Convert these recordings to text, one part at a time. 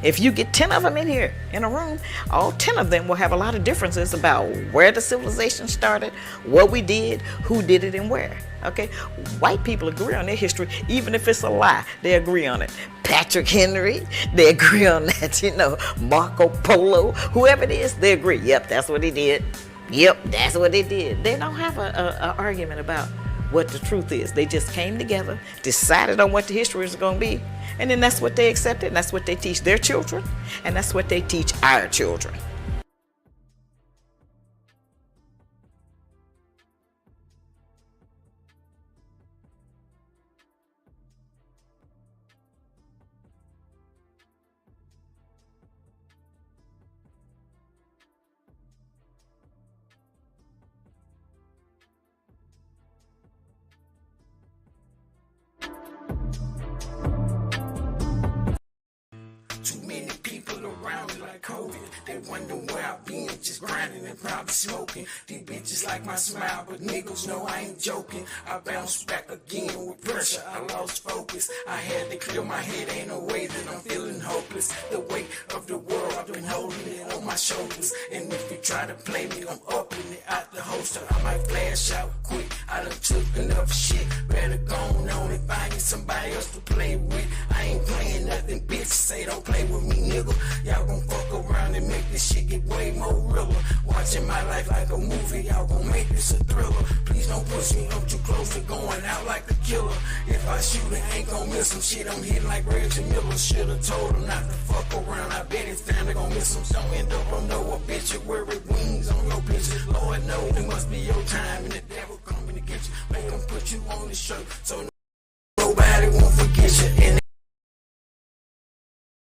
If you get 10 of them in here in a room, all 10 of them will have a lot of differences about where the civilization started, what we did, who did it, and where. Okay? White people agree on their history, even if it's a lie, they agree on it. Patrick Henry, they agree on that, you know, Marco Polo, whoever it is, they agree. Yep, that's what he did. Yep, that's what they did. They don't have an argument about what the truth is. They just came together, decided on what the history is going to be, and then that's what they accepted, and that's what they teach their children, and that's what they teach our children. Too many people around me like COVID. They wonder where I been, just grinding and probably smoking. These bitches like my smile, but niggas know I ain't joking. I bounced back again with pressure, I lost focus. I had to clear my head, ain't no way that I'm feeling hopeless. The weight of the world, I've been holding it on my shoulders. And if you try to play me, I'm upping it out the holster. I might flash out quick, I done took enough shit. Better go on and find somebody else to play with. I ain't playing nothing, bitch, say don't play with me, nigga. Y'all gon' fuck around and make this shit get way more realer. Watching my life like a movie, y'all gon' make this a thriller. Please don't push me up too close to going out like a killer. If I shoot it, ain't gon' miss him. Shit, I'm hitting like Reggie Miller. Should've told him not to fuck around. I bet his family gon' miss him. Don't end up on no obituary wings on your picture. Lord knows it must be your time and the devil coming to get you. Make him put you on the shirt so nobody won't forget you.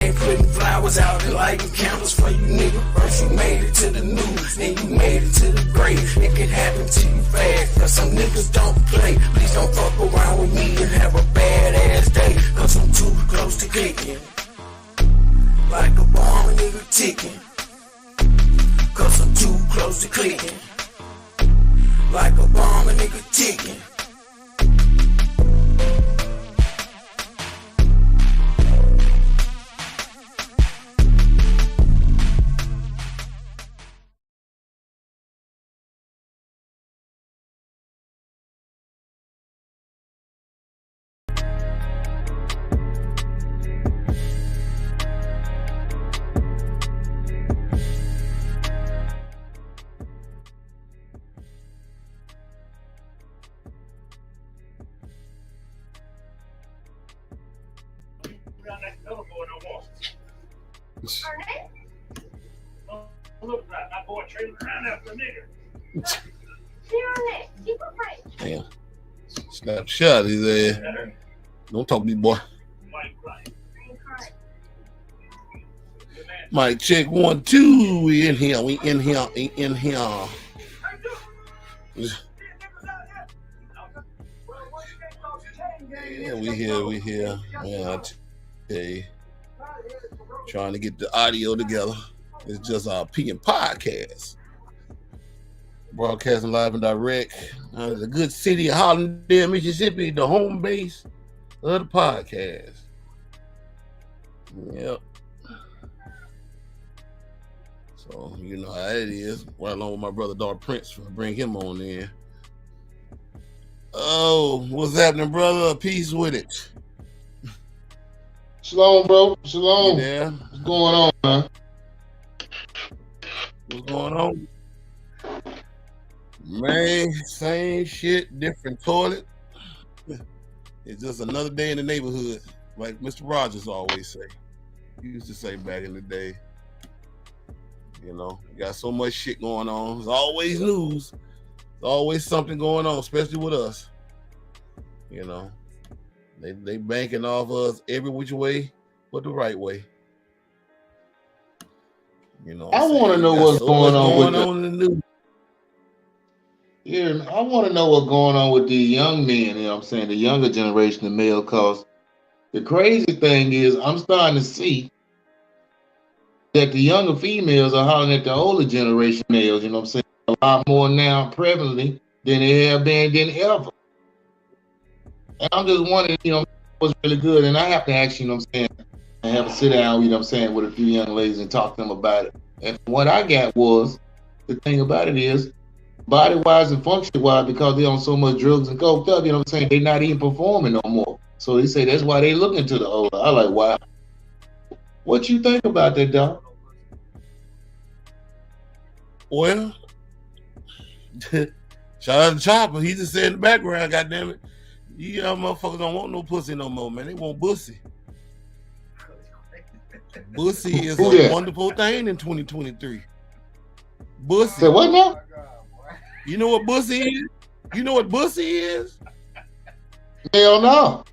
And putting flowers out and lighting candles for you, nigga. First you made it to the news, then you made it to the grave. It could happen to you fast, cause some niggas don't play. Please don't fuck around with me and have a bad ass day, cause I'm too close to clicking. Like a bomb, a nigga ticking. Cause I'm too close to clicking. Like a bomb, a nigga ticking. Damn. Snapshot is there. Don't talk to me, boy. Mic check 1 2. We in here. We in here. We in here. Yeah, we here. We here. Man, I tell you, trying to get the audio together. It's just our P and podcast. Broadcasting live and direct. The good city of Hollandale, Mississippi, the home base of the podcast. Yep. So, you know how it is. Right along with my brother, Dog Prince, for bring him on in. Oh, what's happening, brother? Peace with it. Shalom, bro. Shalom. Yeah. What's going on, man? What's going on? Man, same shit, different toilet. It's just another day in the neighborhood, like Mr. Rogers always say. He used to say back in the day. You know, you got so much shit going on. There's always news. There's always something going on, especially with us. You know, they banking off us every which way but the right way. You know, I want to know what's going on in the news. Yeah, I want to know what's going on with these young men, you know what I'm saying, the younger generation of male, because the crazy thing is I'm starting to see that the younger females are hollering at the older generation males, you know what I'm saying, a lot more now prevalently than they have been than ever. And I'm just wondering, you know, what's really good, and I have to ask you, you know what I'm saying, and have a sit down, you know what I'm saying, with a few young ladies and talk to them about it. And what I got was, the thing about it is, body-wise and function-wise, because they on so much drugs and coked up, you know what I'm saying, they not even performing no more. So they say that's why they looking to the older. I like, wow. What you think about that, dog? Well, shout out to Chopper. He just said in the background, goddamn it, you young motherfuckers don't want no pussy no more, man. They want bussy. Bussy is a wonderful thing in 2023. Bussy. Say what now? You know what bussy is? You know what bussy is? Hell no.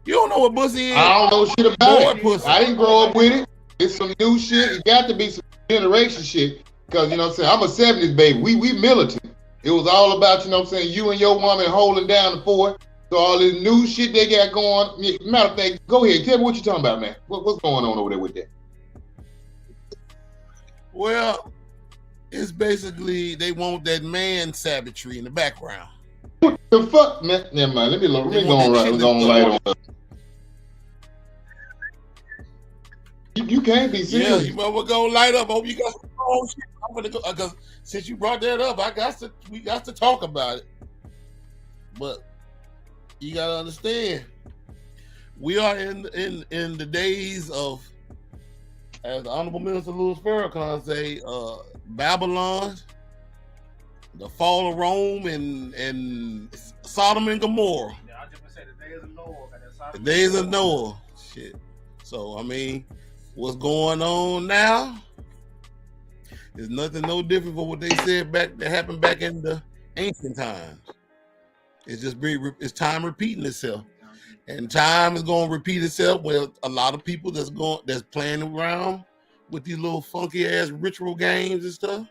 You don't know what bussy is? I don't know shit about it. Pussy. I didn't grow up with it. It's some new shit. It got to be some generation shit. Because, you know what I'm saying, I'm a 70s baby. We militant. It was all about, you know what I'm saying, you and your woman holding down the fort. So all this new shit they got going. Matter of fact, go ahead. Tell me what you talking about, man. What's going on over there with that? Well, it's basically they want that man savagery in the background. What the fuck, man? Never mind. Let me go on light on up. You can't be serious. Yeah, you might well go light up. I hope you got some wrong shit. I'm gonna go because since you brought that up, we got to talk about it. But you gotta understand, we are in the days of, as the Honorable Minister Louis Farrakhan say, Babylon, the fall of Rome, and Sodom and Gomorrah. Yeah, I just say the days of Noah. The days of Noah. Shit. So I mean, what's going on now is nothing no different from what they said that happened back in the ancient times. It's just it's time repeating itself, and time is going to repeat itself with a lot of people that's playing around with these little funky ass ritual games and stuff.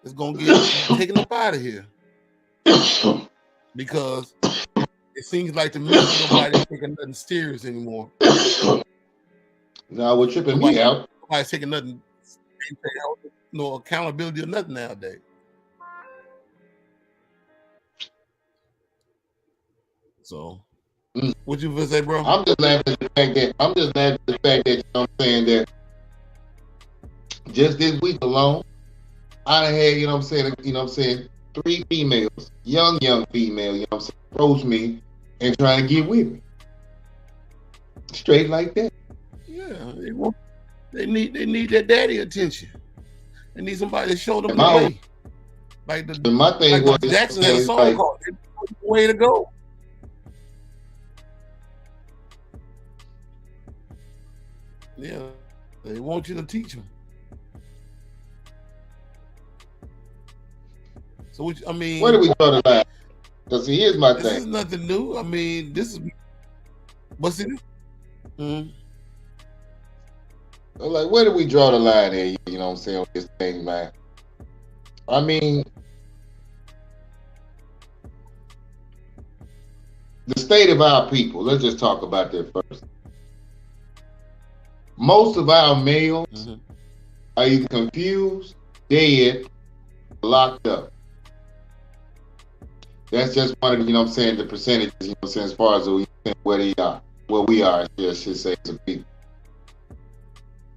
It's going to get taken up out of here because it seems like to me nobody's taking nothing serious anymore. Now, what tripping me out? Nobody's taking nothing, no accountability or nothing nowadays. So, what you gonna say, bro? I'm just laughing at the fact that you know what I'm saying, that just this week alone, I done had, you know what I'm saying, 3 females, young female, you know what I'm saying, approach me and trying to get with me. Straight like that. Yeah, they need that daddy attention. They need somebody to show them the way. Like my thing was Jackson had a song called "The Way to Go." Yeah, they want you to teach them. So, where do we draw the line? Because here's my thing. This is nothing new. I mean, this is what's it? So like, where do we draw the line here? You know what I'm saying, with this thing, man? I mean, the state of our people. Let's just talk about that first. Most of our males are either confused, dead, or locked up. That's just one of the, you know what I'm saying, the percentages, you know what I'm saying, as far as where we are, I should say, to people.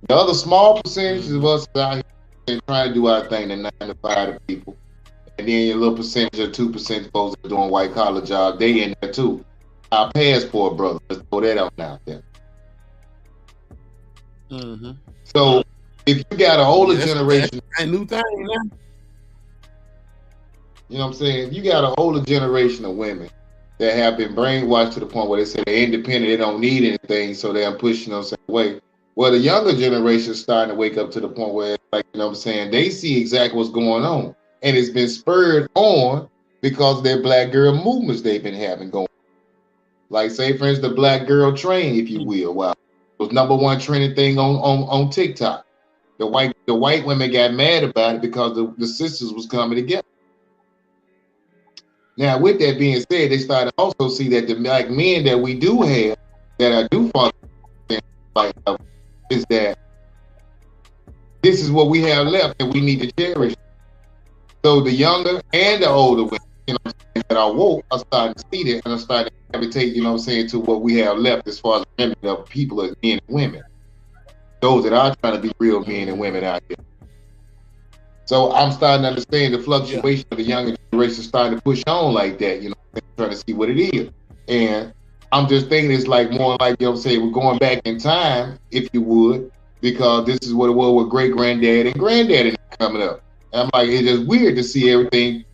The other small percentages of us out here trying to do our thing, the 9 to 5 to people. And then your little percentage of 2% folks that are doing white collar jobs, they in there too. Our passport brother, let's throw that out there. So if you got an older generation, that's a new thing, man. You know what I'm saying? You got an older generation of women that have been brainwashed to the point where they say they're independent, they don't need anything, so they're pushing them the same way. Well, the younger generation is starting to wake up to the point where, like, you know what I'm saying, they see exactly what's going on. And it's been spurred on because of their black girl movements they've been having going. Like, say, for instance, the black girl train, if you will. Wow. It was #1 trending thing on TikTok. The white women got mad about it because the sisters was coming together. Now, with that being said, they started to also see that the black men that we do have that do function like is that this is what we have left and we need to cherish. So the younger and the older women, you know what I'm saying, that are woke are starting to see that and are starting to gravitate, you know what I'm saying, to what we have left as far as the remnant of people as men and women. those that are trying to be real men and women out there. So I'm starting to understand the fluctuation of the younger generation starting to push on like that, you know, trying to see what it is. And I'm just thinking it's like more like, you know what I'm saying, we're going back in time, if you would, because this is what it was with great granddad and granddaddy coming up. And I'm like, it's just weird to see everything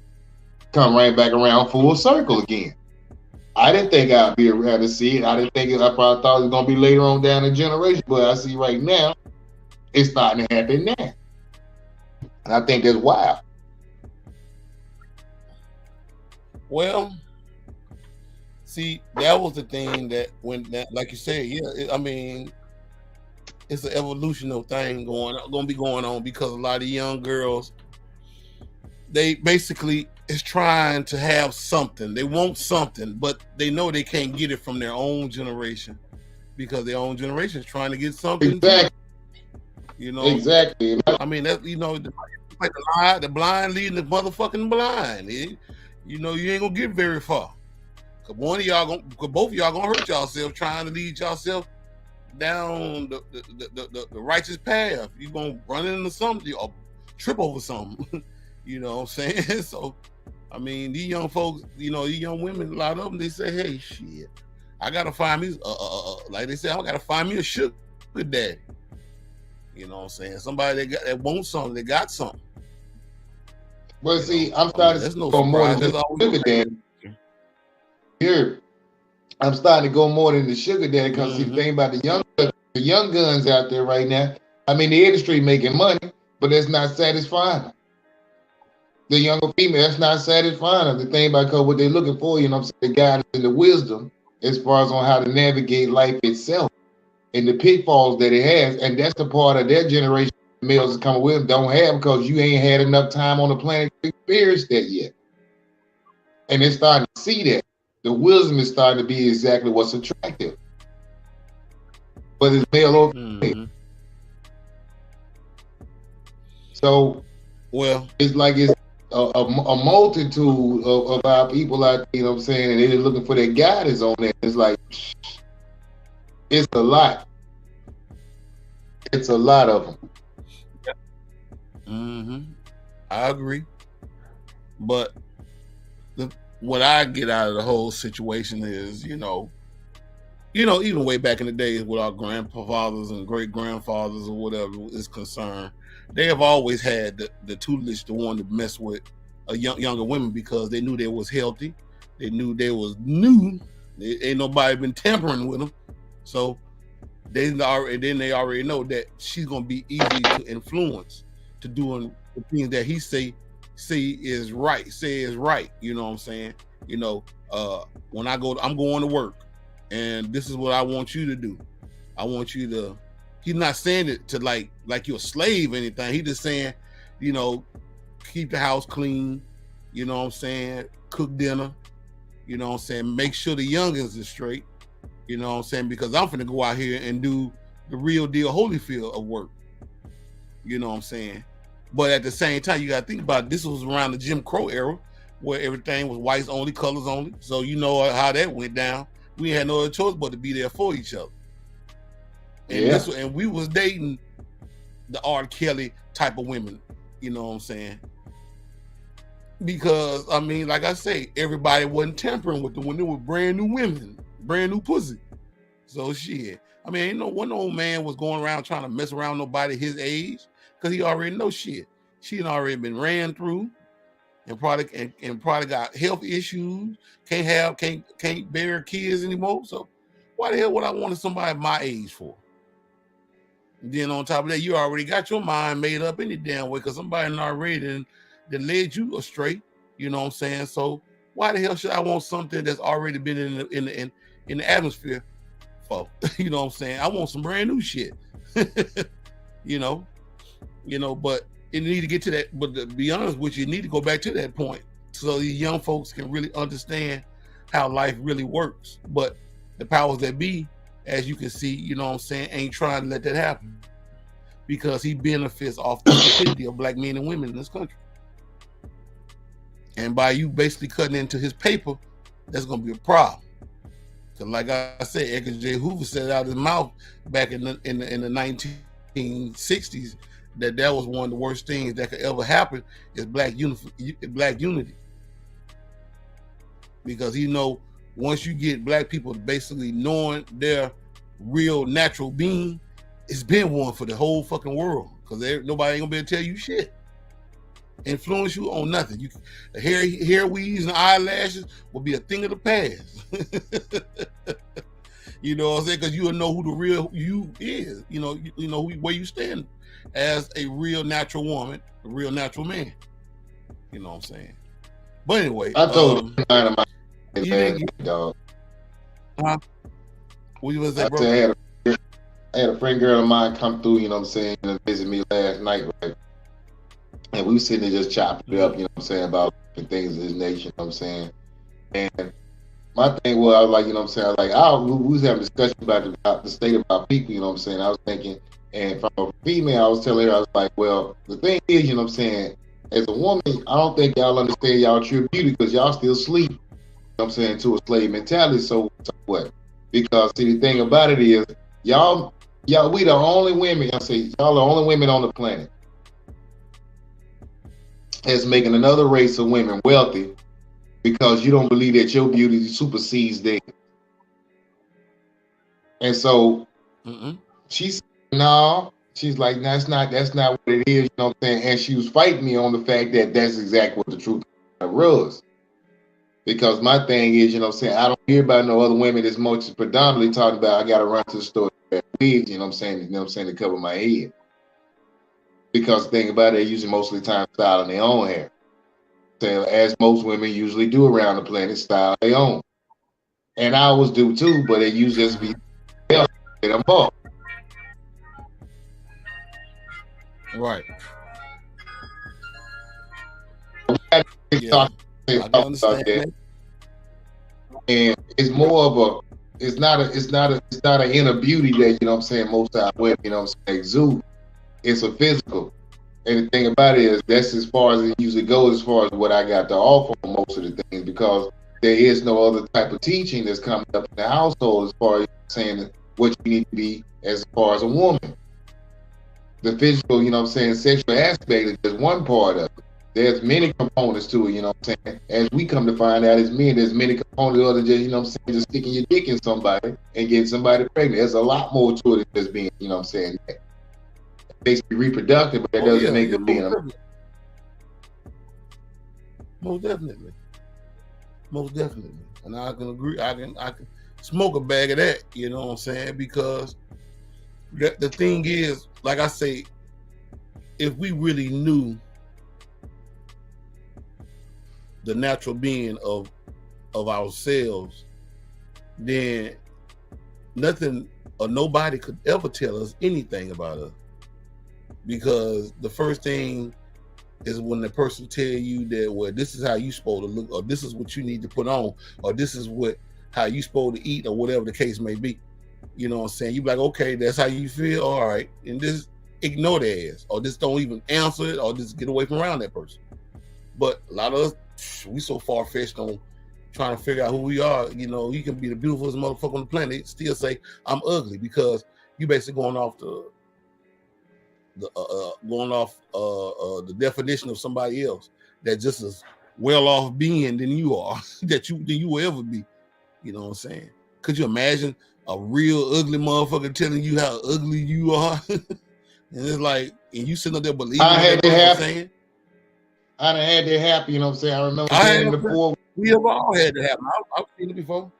come right back around full circle again. I didn't think I'd be around to see it. I probably thought it was going to be later on down the generation, but I see right now, it's starting to happen now. And I think that's wild. Well, see, that was the thing that like you said, I mean, it's an evolutionary thing going to be going on because a lot of young girls, they basically is trying to have something. They want something, but they know they can't get it from their own generation because their own generation is trying to get something. Exactly. You know, exactly. I mean, that, you know, like the blind leading the motherfucking blind. You know, you ain't gonna get very far. Cause both of y'all gonna hurt yourself trying to lead yourself down the righteous path. You gonna run into something or trip over something. You know what I'm saying? So, I mean, these young folks, you know, these young women, a lot of them, they say, hey, shit, I gotta find me, like they say, I gotta find me a sugar daddy. You know what I'm saying? Somebody that wants something, that got something. Well, see, I'm starting to go more than just sugar daddy. Here, I'm starting to go more than the sugar daddy because see, the thing about the young guns out there right now, I mean, the industry making money, but that's not satisfying them. The younger female, that's not satisfying them. The thing about what they're looking for, you know what I'm saying, the guidance and the wisdom as far as on how to navigate life itself and the pitfalls that it has. And that's the part of that generation of males that coming with don't have because you ain't had enough time on the planet to experience that yet. And they're starting to see that. The wisdom is starting to be exactly what's attractive. But it's male or female. So, well, it's like it's a multitude of our people out there, you know what I'm saying, and they're looking for their guidance on that. It's like, it's a lot. It's a lot of them. I agree. But what I get out of the whole situation is, you know, even way back in the days with our grandfathers and great grandfathers or whatever is concerned, they have always had the tutelage to want to mess with younger women because they knew they was healthy. They knew they was new. Ain't nobody been tampering with them. So they already know that she's going to be easy to influence to doing the things that he say is right. You know what I'm saying? You know, when I'm going to work and this is what I want you to do. I want you to, he's not saying it to like you're a slave or anything. He's just saying, you know, keep the house clean, you know what I'm saying? Cook dinner, you know what I'm saying? Make sure the youngins is straight, you know what I'm saying? Because I'm finna go out here and do the real deal Holyfield of work, you know what I'm saying? But at the same time, you gotta think about it. This was around the Jim Crow era where everything was whites only, colors only. So you know how that went down. We had no other choice but to be there for each other. And and we was dating the R. Kelly type of women, you know what I'm saying? Because I mean, like I say, everybody wasn't tampering with them when they were brand new women, brand new pussy. So shit. I mean, ain't no one old man was going around trying to mess around nobody his age, because he already knows shit. She had already been ran through and probably got health issues, can't bear kids anymore. So why the hell would I want somebody my age for? And then on top of that, you already got your mind made up any damn way because somebody already that led you astray. You know what I'm saying? So why the hell should I want something that's already been in the atmosphere for? You know what I'm saying? I want some brand new shit. you know, but you need to get to that. But to be honest with you, you need to go back to that point so these young folks can really understand how life really works. But the powers that be, as you can see, you know what I'm saying, ain't trying to let that happen because he benefits off the stupidity of black men and women in this country. And by you basically cutting into his paper, that's going to be a problem. Because like I said, Edgar J. Hoover said out his mouth back in the 1960s that was one of the worst things that could ever happen is black unity. Because once you get black people basically knowing their real natural being, it's been one for the whole fucking world. Because nobody ain't gonna be able to tell you shit, influence you on nothing. The hair weaves and eyelashes will be a thing of the past. You know what I'm saying? Because you'll know who the real you is. You know where you stand as a real natural woman, a real natural man. You know what I'm saying? But anyway, I told a friend of mine, man, dog. What you was say, bro? I had a friend girl of mine come through, you know what I'm saying, and visit me last night, right? And we were sitting there just chopping it up, you know what I'm saying, about things of this nature, you know what I'm saying? And my thing was, I was like, you know what I'm saying, we was having a discussion about the state of our people, you know what I'm saying? I was thinking, and from a female, I was telling her, I was like, well, the thing is, you know what I'm saying, as a woman, I don't think y'all understand y'all true beauty because y'all still sleep, you know what I'm saying, to a slave mentality. So what? Because see, the thing about it is, y'all, we the only women, y'all the only women on the planet that's making another race of women wealthy because you don't believe that your beauty supersedes theirs. And so she's no, she's like, that's not what it is, you know what I'm saying? And she was fighting me on the fact that that's exactly what the truth was. Because my thing is, you know what I'm saying, I don't hear about no other women that's much predominantly talking about I gotta run to the store to wigs, you know what I'm saying, to cover my head. Because the thing about it, they usually most of the time styling their own hair. So as most women usually do around the planet, style their own. And I always do too, but it usually just be them off. Right. Yeah. I understand that. And it's more of a, it's not an inner beauty that, you know what I'm saying, most of our women, you know what I'm saying, exude. It's a physical. And the thing about it is that's as far as it usually goes as far as what I got to offer on most of the things, because there is no other type of teaching that's coming up in the household as far as saying what you need to be as far as a woman. The physical, you know what I'm saying, sexual aspect is just one part of it. There's many components to it, you know what I'm saying? As we come to find out as men, there's many components other than just, you know what I'm saying, just sticking your dick in somebody and getting somebody pregnant. There's a lot more to it than just being, you know what I'm saying, it makes me reproductive, but that doesn't make it being a... Most definitely. And I can agree, I can smoke a bag of that, you know what I'm saying? Because the thing is, like I say, if we really knew the natural being of ourselves, then nothing or nobody could ever tell us anything about us. Because the first thing is when the person tell you that, well, this is how you supposed to look, or this is what you need to put on, or this is how you supposed to eat, or whatever the case may be. You know what I'm saying? You be like, okay, that's how you feel, all right, and just ignore their ass, or just don't even answer it, or just get away from around that person. But a lot of us, we so far-fetched on trying to figure out who we are. You know, you can be the beautifulest motherfucker on the planet, still say I'm ugly, because you basically going off the definition of somebody else that just as well off being than you are, than you will ever be. You know what I'm saying? Could you imagine a real ugly motherfucker telling you how ugly you are? And it's like, and you sitting up there believing I had that happen. Saying? I done had that happen, you know what I'm saying? I remember saying before. We have all had that happen. I've seen it before.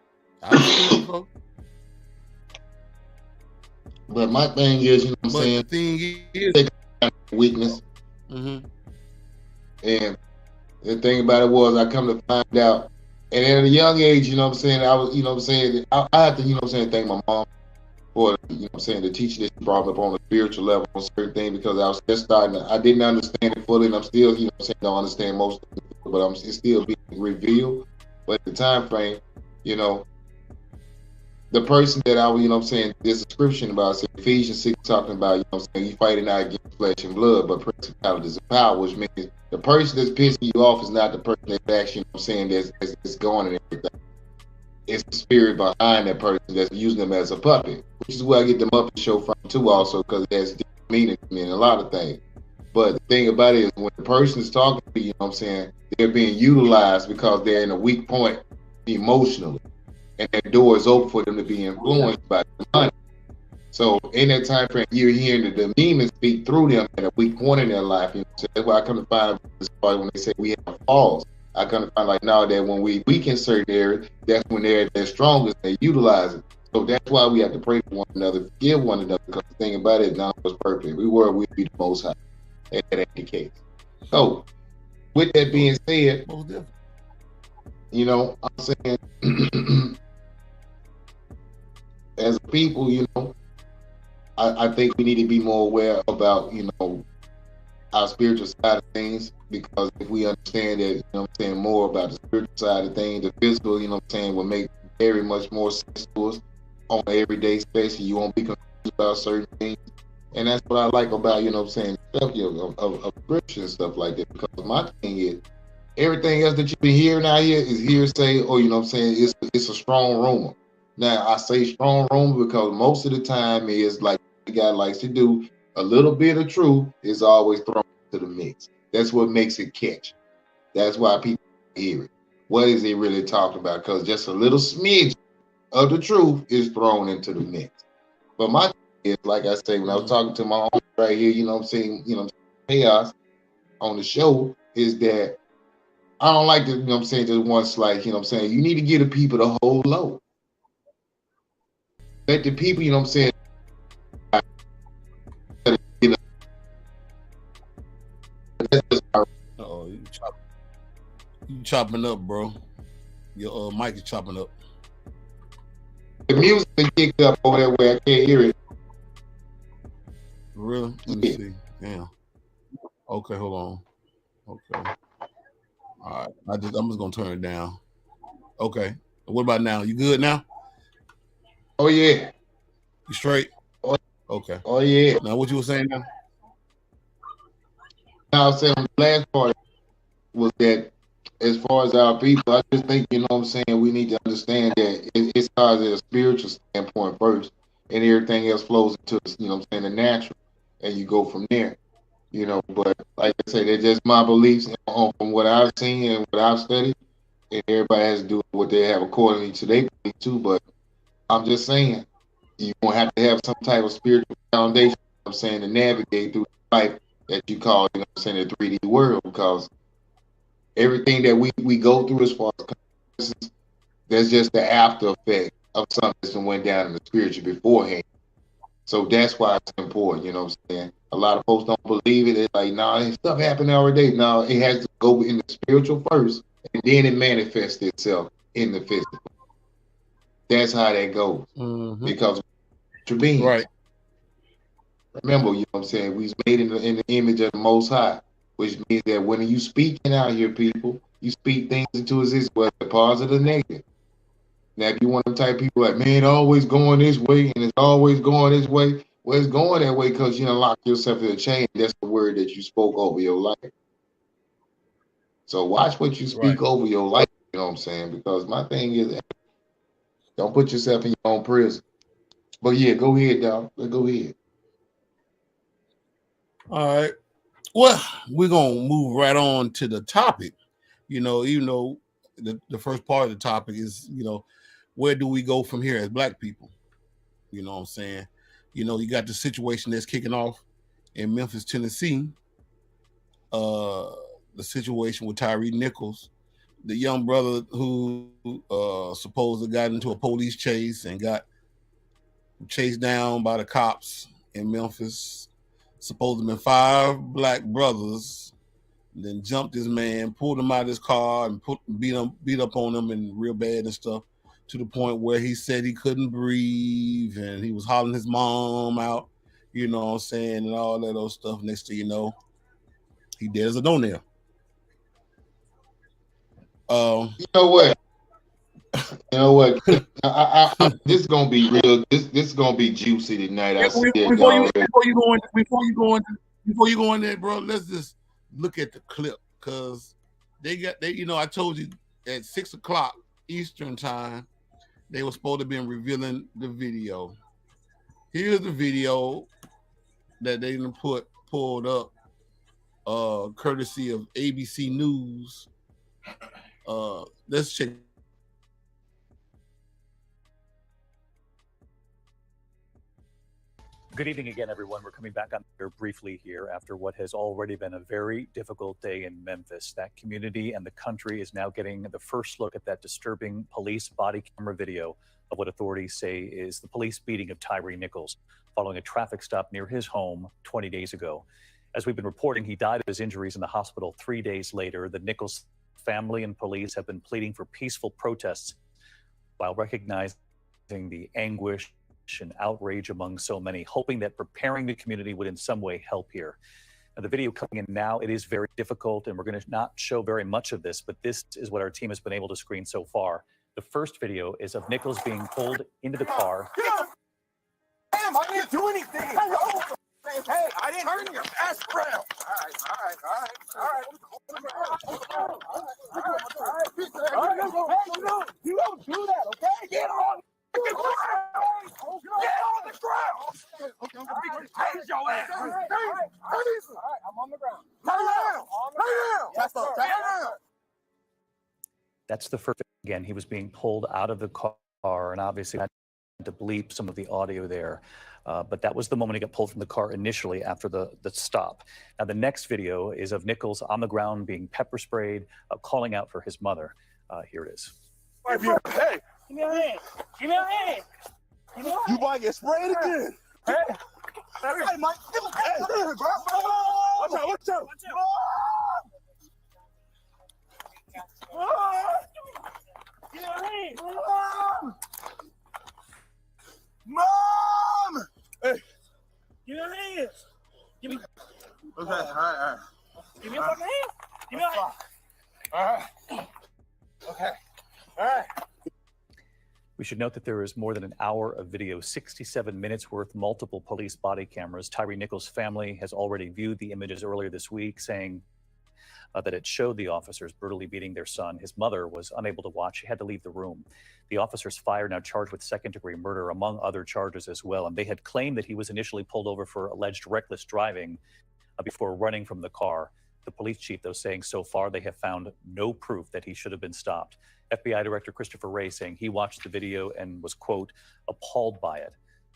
But my thing is, you know what I'm saying? The thing is weakness. And the thing about it was, I come to find out, and at a young age, you know what I'm saying, I was, you know what I'm saying, I have to, you know what I'm saying, thank my mom for, you know what I'm saying, the teaching that she brought me up on a spiritual level on certain things, because I was just starting to, I didn't understand it fully, and I'm still, you know what I'm saying, don't understand most of it, but it's still being revealed. But at the time frame, you know, the person that I was, you know what I'm saying, there's a scripture about, say, Ephesians 6 talking about, you know what I'm saying, you fighting not against flesh and blood, but principalities and power, which means the person that's pissing you off is not the person that's actually, you know what I'm saying, that's going and everything. It's the spirit behind that person that's using them as a puppet, which is where I get the Muppet Show from too, also, because it has meaning to me in a lot of things. But the thing about it is when the person is talking to you, you know what I'm saying, they're being utilized because they're in a weak point emotionally. And that door is open for them to be influenced by the money. So in that time frame, you're hearing the demons speak through them at a weak point in their life. You know, so that's why I come to find when they say we have falls. I come to find like now that when we weaken certain areas, that's when they're at their strongest, they utilize it. So that's why we have to pray for one another, forgive one another, because the thing about it, none of us perfect. We were, we'd be the most high. And that ain't the case. So with that being said, you know, I'm saying as a people, you know, I think we need to be more aware about, you know, our spiritual side of things, because if we understand that, you know what I'm saying, more about the spiritual side of things, the physical, you know what I'm saying, will make very much more sense to us on an everyday basis. You won't be confused about certain things. And that's what I like about, you know what I'm saying, stuff of scripture and stuff like that, because my thing is, everything else that you've been hearing out here is hearsay, or, you know what I'm saying, it's a strong rumor. Now, I say strong rumor because most of the time is like the guy likes to do, a little bit of truth is always thrown into the mix. That's what makes it catch. That's why people hear it. What is he really talking about? Because just a little smidge of the truth is thrown into the mix. But my thing is, like I say, when I was talking to my own right here, you know what I'm saying, you know, chaos on the show, is that I don't like to, you know what I'm saying, just one slice, you know what I'm saying? You need to give the people the whole load. Let the people, you know what I'm saying, you know, that's just my... Oh, you chopping up, bro. Your mic is chopping up. The music is kicked up over that way. I can't hear it. Really? Let me see. Damn. Okay, hold on. Okay. All right. I'm just gonna turn it down. Okay. What about now? You good now? Oh yeah. You straight? Oh, okay. Oh yeah. Now what you were saying now? Now I was saying the last part was that as far as our people, I just think, you know what I'm saying, we need to understand that it starts at a spiritual standpoint first, and everything else flows into, you know what I'm saying, the natural, and you go from there. You know, but like I said, they're just my beliefs from what I've seen and what I've studied, and everybody has to do what they have accordingly to their belief too. But I'm just saying, you're gonna have to have some type of spiritual foundation, you know what I'm saying, to navigate through life that you call, you know what I'm saying, the 3D world, because everything that we go through as far as consequences, that's just the after effect of something that went down in the spiritual beforehand. So that's why it's important, you know what I'm saying? A lot of folks don't believe it. They're like, nah, stuff happening every day. No, it has to go in the spiritual first, and then it manifests itself in the physical. That's how that goes. Because we're beings. Right. Remember, you know what I'm saying? We're made in the image of the Most High, which means that when you speaking out here, people, you speak things into existence, whether positive or negative. Now, if you want to type people like, man, it's always going this way, and it's always going this way, well, it's going that way because you unlock yourself in a chain. That's the word that you spoke over your life. So watch what you speak over your life, you know what I'm saying? Because my thing is, don't put yourself in your own prison. But yeah, go ahead, dog. Go ahead. All right. Well, we're going to move right on to the topic. You know, even though the first part of the topic is, you know, where do we go from here as Black people? You know what I'm saying? You know, you got the situation that's kicking off in Memphis, Tennessee. The situation with TYRIE Nichols, the young brother who supposedly got into a police chase and got chased down by the cops in Memphis. Supposedly been 5 Black brothers, and then jumped this man, pulled him out of his car, and beat up on him and real bad and stuff, to the point where he said he couldn't breathe and he was hollering his mom out, you know what I'm saying, and all that other stuff. Next thing you know, he dead as a doornail. You know what? You know what? This is gonna be real. This is gonna be juicy tonight. I see it already. Before you go in there, bro, let's just look at the clip, because they you know, I told you at 6 o'clock Eastern time they were supposed to be revealing the video. Here's the video that they done pulled up, courtesy of ABC News. Let's check. Good evening again, everyone. We're coming back on here briefly here after what has already been a very difficult day in Memphis. That community and the country is now getting the first look at that disturbing police body camera video of what authorities say is the police beating of TYRIE Nichols following a traffic stop near his home 20 days ago. As we've been reporting, he died of his injuries in the hospital 3 days later. The Nichols family and police have been pleading for peaceful protests while recognizing the anguish and outrage among so many, hoping that preparing the community would in some way help here. Now, the video coming in now, it is very difficult, and we're going to not show very much of this, but this is what our team has been able to screen so far. The first video is of Nichols being pulled into the car. Damn, I didn't do anything. Hey, I didn't turn your ass around. All right. You don't do that, okay? Get on. Get on the ground. Raise your ass. All right, I'm on the ground. Lay down. That's the first. Again, he was being pulled out of the car, and obviously had to bleep some of the audio there. But that was the moment he got pulled from the car initially after the stop. Now, the next video is of Nichols on the ground being pepper sprayed, calling out for his mother. Here it is. Hey, give me a hand. Give me a hand. You might get sprayed again. Hey, Mike. Hey, bro. Watch out. Give me a hand. Mom! Hey. Give me a hand. Give me. Okay, all right. Give me a fucking hand. Give me a hand. All right. Okay. All right. We should note that there is more than an hour of video, 67 minutes worth, multiple police body cameras. TYRIE Nichols' family has already viewed the images earlier this week, saying that it showed the officers brutally beating their son. His mother was unable to watch. She had to leave the room. The officers fired, now charged with second-degree murder, among other charges as well. And they had claimed that he was initially pulled over for alleged reckless driving before running from the car. The police chief, though, saying so far they have found no proof that he should have been stopped. FBI Director Christopher Wray saying he watched the video and was, quote, appalled by it.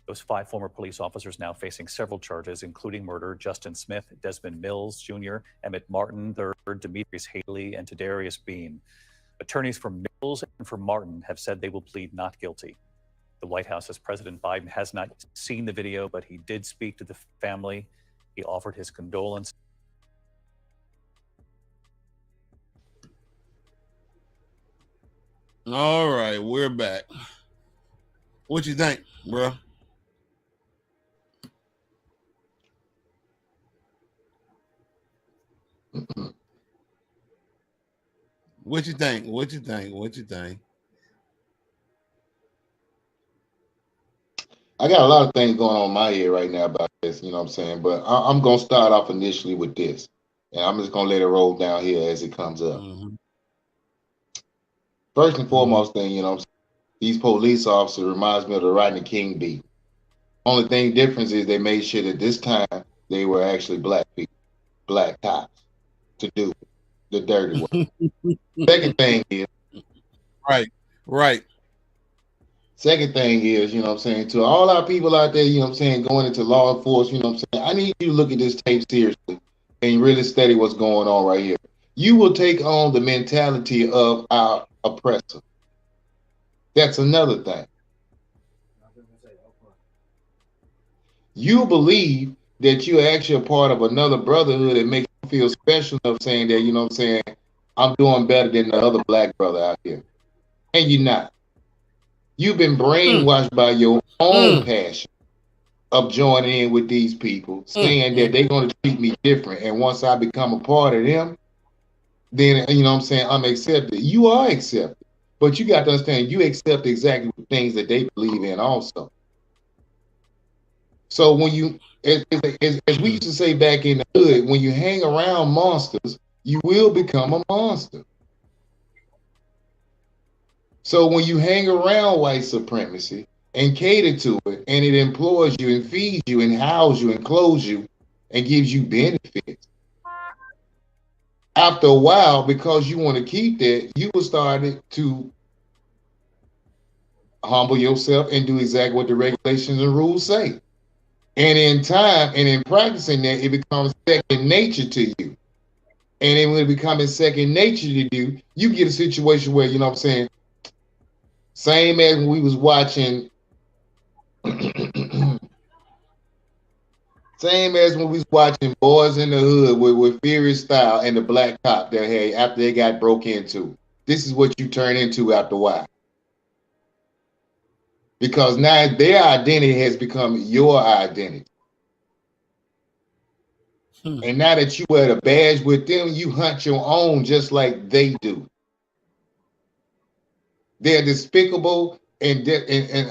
Those 5 former police officers now facing several charges, including murder: Justin Smith, Desmond Mills Jr., Emmett Martin III, Demetrius Haley, and Tadarius Bean. Attorneys for Mills and for Martin have said they will plead not guilty. The White House says President Biden has not seen the video, but he did speak to the family. He offered his condolences. All right, we're back. What you think, bro? What you think? What you think? What you think? I got a lot of things going on in my head right now about this, you know what I'm saying? But I'm going to start off initially with this. And I'm just going to let it roll down here as it comes up. Mm-hmm. First and foremost thing, you know what I'm saying? These police officers reminds me of the Rodney King beat. Only thing difference is they made sure that this time they were actually black people, black cops, to do the dirty work. Second thing is, right. Second thing is, you know what I'm saying, to all our people out there, you know what I'm saying, going into law enforcement, you know what I'm saying, I need you to look at this tape seriously and really study what's going on right here. You will take on the mentality of our oppressor. That's another thing. You believe that you're actually a part of another brotherhood that makes you feel special of saying that, you know what I'm saying, I'm doing better than the other black brother out here. And you're not. You've been brainwashed by your own passion of joining in with these people, saying that they're going to treat me different. And once I become a part of them, then, you know what I'm saying, I'm accepted. You are accepted. But you got to understand, you accept exactly the things that they believe in also. So when you, as we used to say back in the hood, when you hang around monsters, you will become a monster. So when you hang around white supremacy and cater to it, and it employs you and feeds you and houses you and clothes you and gives you benefits. After a while, because you want to keep that, you will start to humble yourself and do exactly what the regulations and rules say. And in time and in practicing that, it becomes second nature to you. And then when it becomes second nature to you, you get a situation where, you know what I'm saying, same as when we was watching, same as when we was watching Boys in the Hood with Furious Style and the black cop that had after they got broke into. This is what you turn into after a while. Because now their identity has become your identity. And now that you wear the badge with them, you hunt your own just like they do. They're despicable and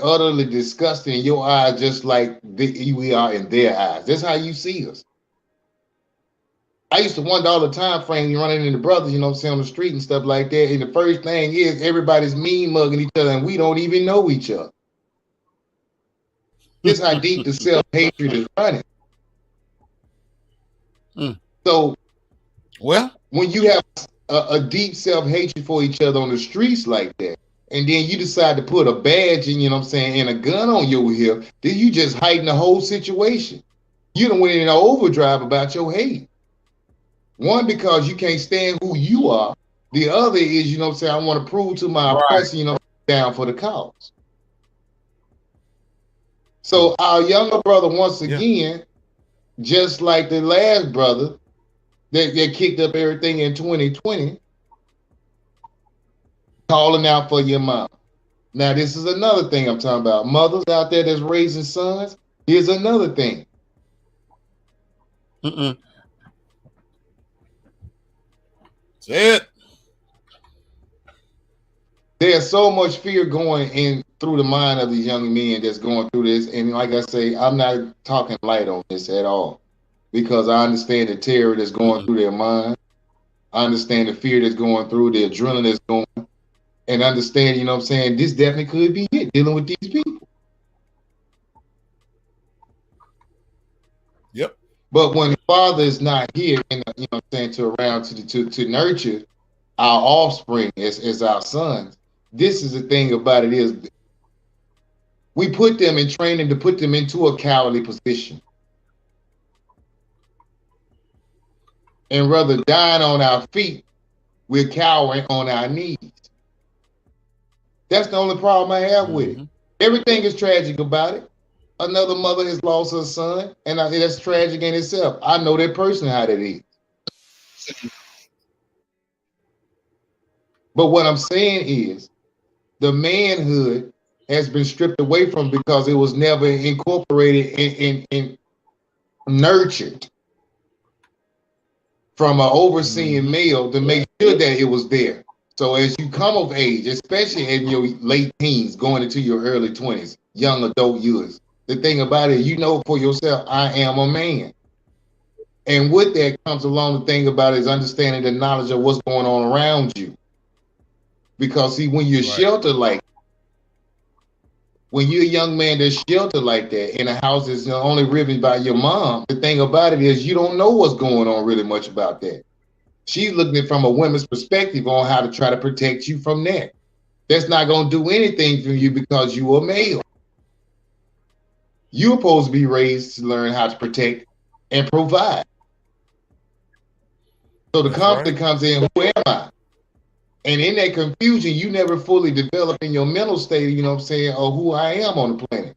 utterly disgusting in your eyes, just like we are in their eyes. That's how you see us. I used to wonder all the time, Frank, you running into brothers, you know what I'm saying, on the street and stuff like that. And the first thing is everybody's mean mugging each other and we don't even know each other. This is how deep the self-hatred is running. So, well, when you have a deep self-hatred for each other on the streets like that, and then you decide to put a badge in, you know what I'm saying, and a gun on your hip, then you just heighten the whole situation. You done went in an overdrive about your hate. One, because you can't stand who you are. The other is, you know what I'm saying, I want to prove to my oppressor, you know, down for the cause. So our younger brother, once again, just like the last brother that kicked up everything in 2020, calling out for your mom. Now, this is another thing I'm talking about. Mothers out there that's raising sons, here's another thing. That's it. There's so much fear going in through the mind of these young men that's going through this. And like I say, I'm not talking light on this at all, because I understand the terror that's going through their mind. I understand the fear that's going through, the adrenaline that's going, and understand, you know what I'm saying, this definitely could be it, dealing with these people. Yep. But when father is not here, and you know what I'm saying, to nurture our offspring as our sons, this is the thing about it is we put them in training to put them into a cowardly position. And rather dying on our feet, we're cowering on our knees. That's the only problem I have with it. Everything is tragic about it. Another mother has lost her son, and that's tragic in itself. I know that person how that is. But what I'm saying is the manhood has been stripped away from because it was never incorporated and nurtured from an overseeing male to make sure that it was there. So as you come of age, especially in your late teens, going into your early 20s, young adult years, the thing about it, you know for yourself, I am a man. And with that comes along the thing about it is understanding the knowledge of what's going on around you. Because see, when you're sheltered like, when you're a young man that's sheltered like that in a house that's only driven by your mom, the thing about it is you don't know what's going on really much about that. She's looking at it from a woman's perspective on how to try to protect you from that. That's not going to do anything for you because you're a male. You're supposed to be raised to learn how to protect and provide. So the conflict comes in, who am I? And in that confusion, you never fully develop in your mental state, you know what I'm saying, or who I am on the planet.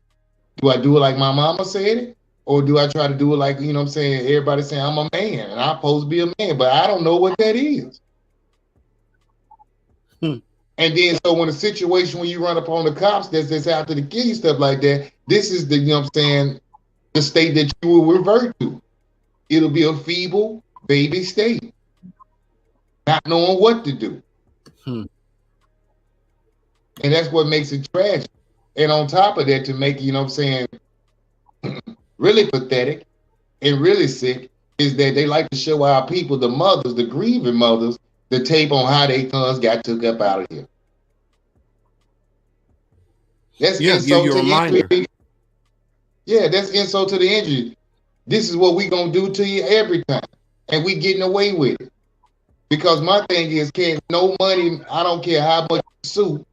Do I do it like my mama said it? Or do I try to do it like, you know what I'm saying, everybody saying I'm a man and I'm supposed to be a man, but I don't know what that is. And then so when a situation when you run up on the cops that's after the kill you, stuff like that, this is the, you know what I'm saying, the state that you will revert to. It'll be a feeble baby state. Not knowing what to do. And that's what makes it tragic. And on top of that, to make, you know what I'm saying, really pathetic and really sick, is that they like to show our people, the mothers, the grieving mothers, the tape on how their sons got took up out of here. That's Yeah, give insult you a to reminder. injury. Yeah, that's insult to the injury. This is what we gonna do to you every time, and we getting away with it. Because my thing is, can no money. I don't care how much you sue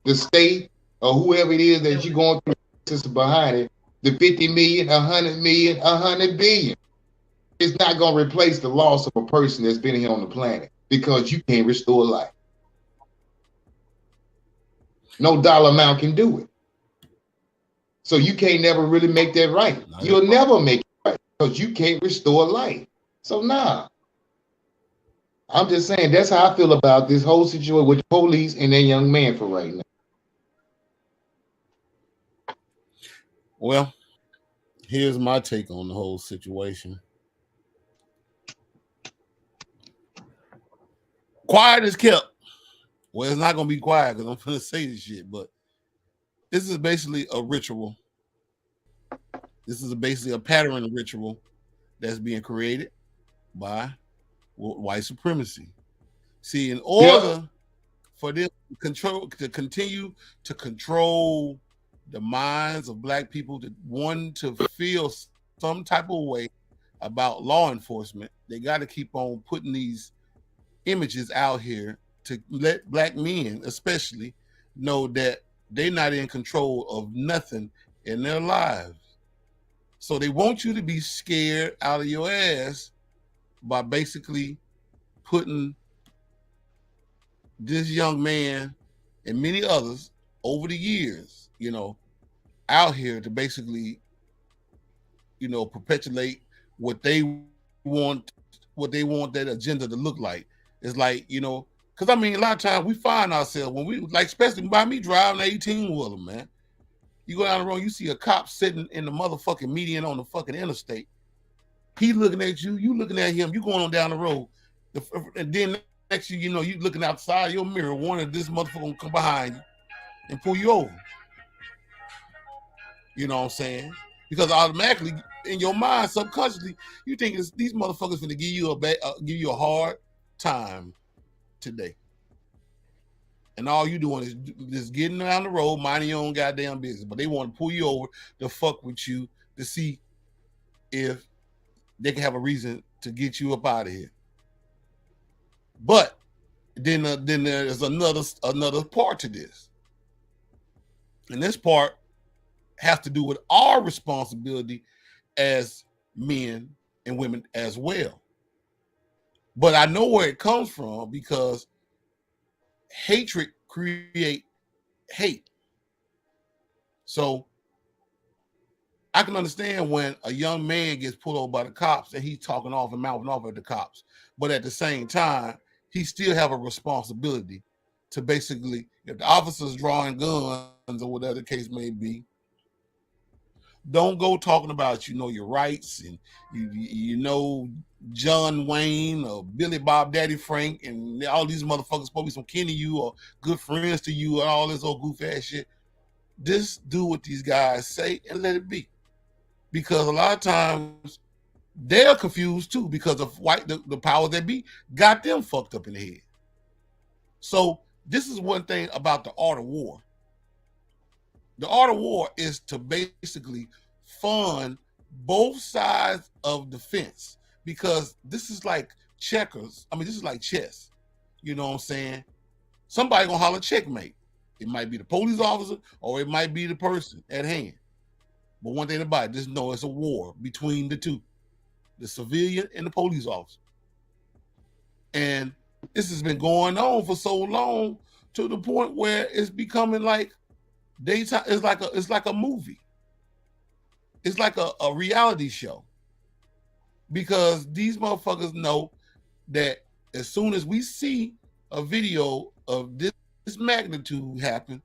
the state or whoever it is that you're going through the system behind it. The 50 million, 100 million, 100 billion. It's not gonna replace the loss of a person that's been here on the planet because you can't restore life. No dollar amount can do it. So you can't never really make that right. You'll never make it right because you can't restore life. So nah, I'm just saying that's how I feel about this whole situation with the police and that young man for right now. Well, here's my take on the whole situation. Quiet is kept. Well, it's not gonna be quiet because I'm gonna say this shit, but this is basically a ritual. This is basically a pattern ritual that's being created by white supremacy. See, in order for them to continue to control the minds of black people, to feel some type of way about law enforcement, they got to keep on putting these images out here to let black men especially know that they're not in control of nothing in their lives. So they want you to be scared out of your ass by basically putting this young man and many others over the years, out here to basically, perpetuate what they want, that agenda to look like. It's like, because I mean, a lot of times we find ourselves when we, like, especially by me driving an 18-wheeler, man. You go down the road, you see a cop sitting in the motherfucking median on the fucking interstate. He looking at you, you looking at him, you going on down the road. And then next you know, you looking outside your mirror, wanting this motherfucker gonna come behind you and pull you over. You know what I'm saying? Because automatically in your mind, subconsciously, you think these motherfuckers gonna give you a hard time today. And all you doing is just getting down the road, minding your own goddamn business. But they want to pull you over to fuck with you to see if they can have a reason to get you up out of here. But then there's another part to this. And this part has to do with our responsibility as men and women as well. But I know where it comes from because hatred creates hate. So I can understand when a young man gets pulled over by the cops and he's talking off and mouthing off at the cops. But at the same time, he still have a responsibility to basically, if the officer's drawing guns or whatever the case may be, don't go talking about, your rights and, John Wayne or Billy Bob Daddy Frank and all these motherfuckers supposed to be some kin to you or good friends to you and all this old goofy ass shit. Just do what these guys say and let it be. Because a lot of times they're confused too because of the powers that be got them fucked up in the head. So this is one thing about the art of war. The art of war is to basically fund both sides of the fence because this is like checkers. I mean, this is like chess. You know what I'm saying? Somebody gonna holler checkmate. It might be the police officer or it might be the person at hand. But one thing about it, just know it's a war between the two, the civilian and the police officer. And this has been going on for so long to the point where it's becoming like daytime. It's like a movie. It's like a reality show. Because these motherfuckers know that as soon as we see a video of this magnitude happen,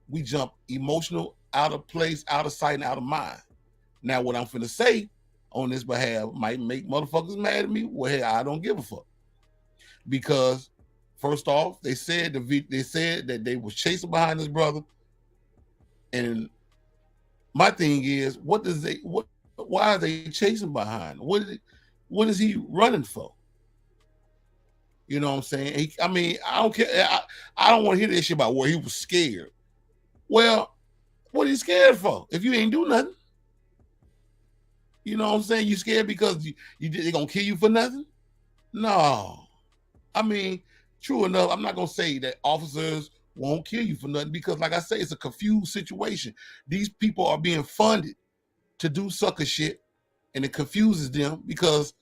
we jump emotional, out of place, out of sight, and out of mind. Now, what I'm finna say on this behalf might make motherfuckers mad at me. Well, hey, I don't give a fuck. Because first off, they said that they was chasing behind this brother. And my thing is, why are they chasing behind? What is he running for? You know what I'm saying? I don't care. I don't want to hear this shit about where he was scared. Well, What are you scared for? If you ain't do nothing, you know what I'm saying? You scared because they gonna kill you for nothing? No. I mean, true enough, I'm not gonna say that officers won't kill you for nothing because, like I say, it's a confused situation. These people are being funded to do sucker shit, and it confuses them because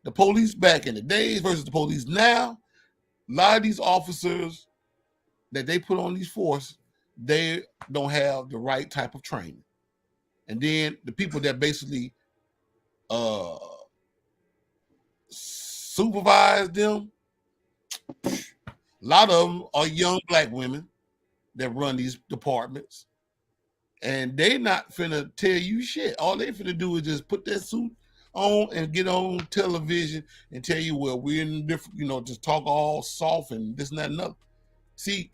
the police back in the days versus the police now, a lot of these officers that they put on these force, they don't have the right type of training. And then the people that basically supervise them, a lot of them are young black women that run these departments. And they not finna tell you shit. All they finna do is just put that suit on and get on television and tell you, well, we're in different, just talk all soft and this and that and other. See,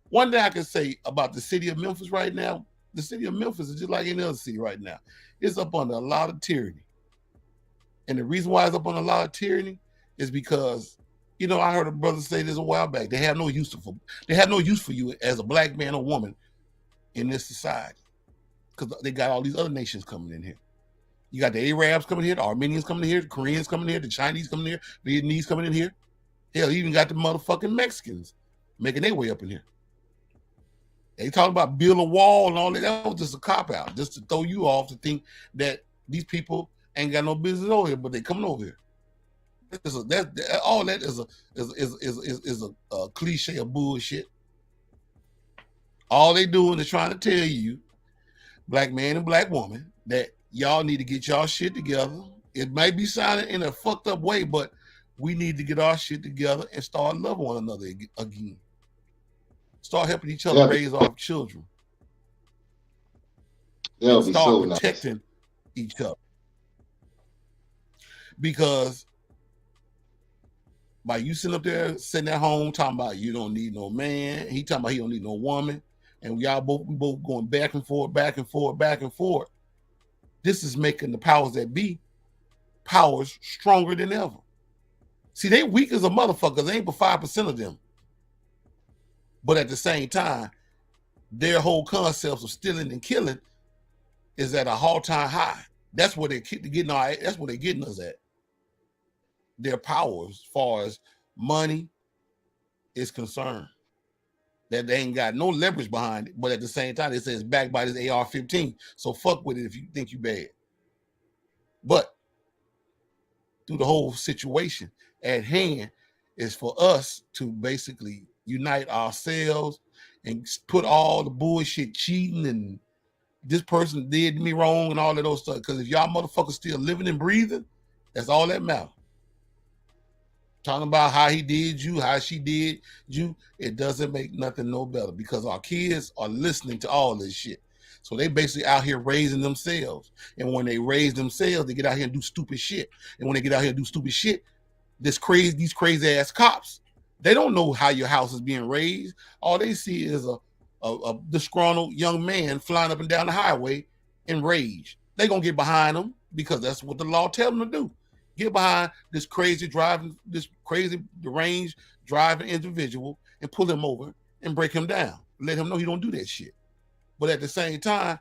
one thing I can say about the city of Memphis right now, the city of Memphis is just like any other city right now. It's up under a lot of tyranny. And the reason why it's up under a lot of tyranny is because, I heard a brother say this a while back. They have no use for you as a black man or woman in this society. Because they got all these other nations coming in here. You got the Arabs coming here, the Armenians coming in here, the Koreans coming in here, the Chinese coming in here, the Vietnamese coming in here. Hell, you even got the motherfucking Mexicans making their way up in here. They talking about build a wall and all that. That was just a cop-out, just to throw you off to think that these people ain't got no business over here, but they coming over here. All that is a cliche of bullshit. All they doing is trying to tell you, black man and black woman, that y'all need to get y'all shit together. It might be sounding in a fucked up way, but we need to get our shit together and start loving one another again. Start helping each other raise our children. And start protecting each other. Because by you sitting up there, sitting at home, talking about you don't need no man, he talking about he don't need no woman, and we both going back and forth, back and forth, back and forth. This is making the powers that be powers stronger than ever. See, they weak as a motherfucker. They ain't but 5% of them. But at the same time, their whole concepts of stealing and killing is at a all-time high. That's where they're getting that's where they're getting us at. Their power as far as money is concerned. That they ain't got no leverage behind it, but at the same time, it says backed by this AR-15. So fuck with it if you think you bad. But through the whole situation at hand is for us to basically unite ourselves and put all the bullshit cheating and this person did me wrong and all of those stuff. Because if y'all motherfuckers still living and breathing, that's all that matters. Talking about how he did you, how she did you, it doesn't make nothing no better because our kids are listening to all this shit. So they basically out here raising themselves. And when they raise themselves, they get out here and do stupid shit. And when they get out here and do stupid shit, these crazy ass cops, they don't know how your house is being raised. All they see is a disgruntled young man flying up and down the highway in rage. They gonna get behind him because that's what the law tells them to do. Get behind this crazy deranged driving individual and pull him over and break him down. Let him know he don't do that shit. But at the same time,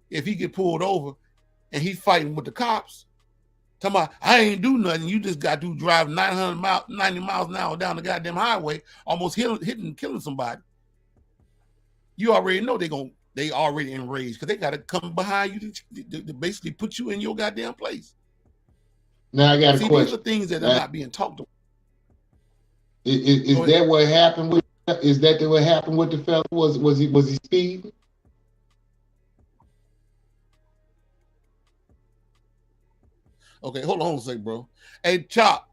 if he get pulled over and he's fighting with the cops, talking about, I ain't do nothing. You just got to drive 90 miles an hour down the goddamn highway, almost hitting, killing somebody. You already know they already enraged because they got to come behind you to basically put you in your goddamn place. Now I got a question. These are things that are not being talked about. Is that what happened with? Is that what happened with the fella? Was he speeding? Okay, hold on a sec, bro. Hey, Chop,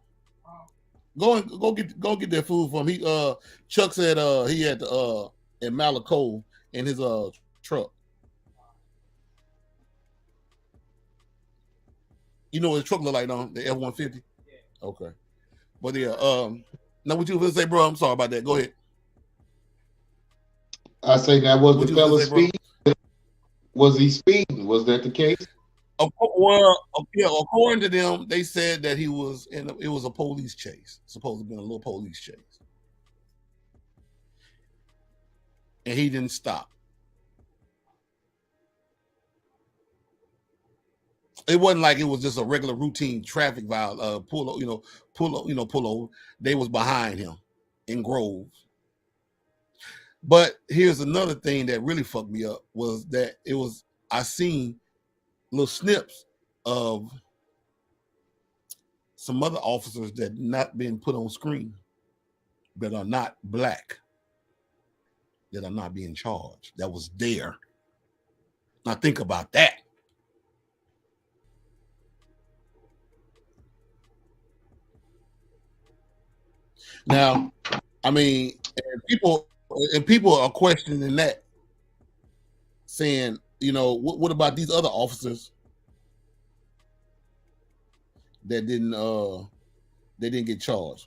go get that food for him. Chuck said he had at Malaco in his truck. You know what his truck look like, don't the F-150? Yeah. Okay. But yeah, now what you gonna say, bro? I'm sorry about that. Go ahead. I say that was the fella speeding. Was he speeding? Was that the case? Well, yeah, according to them, they said that it was a police chase. Supposed to have been a little police chase. And he didn't stop. It wasn't like it was just a regular routine traffic pull over. They was behind him in Groves. But here's another thing that really fucked me up was that I seen little snips of some other officers that not been put on screen that are not black, that are not being charged, that was there. Now think about that. Now, I mean, and people are questioning that, saying, what about these other officers that didn't get charged?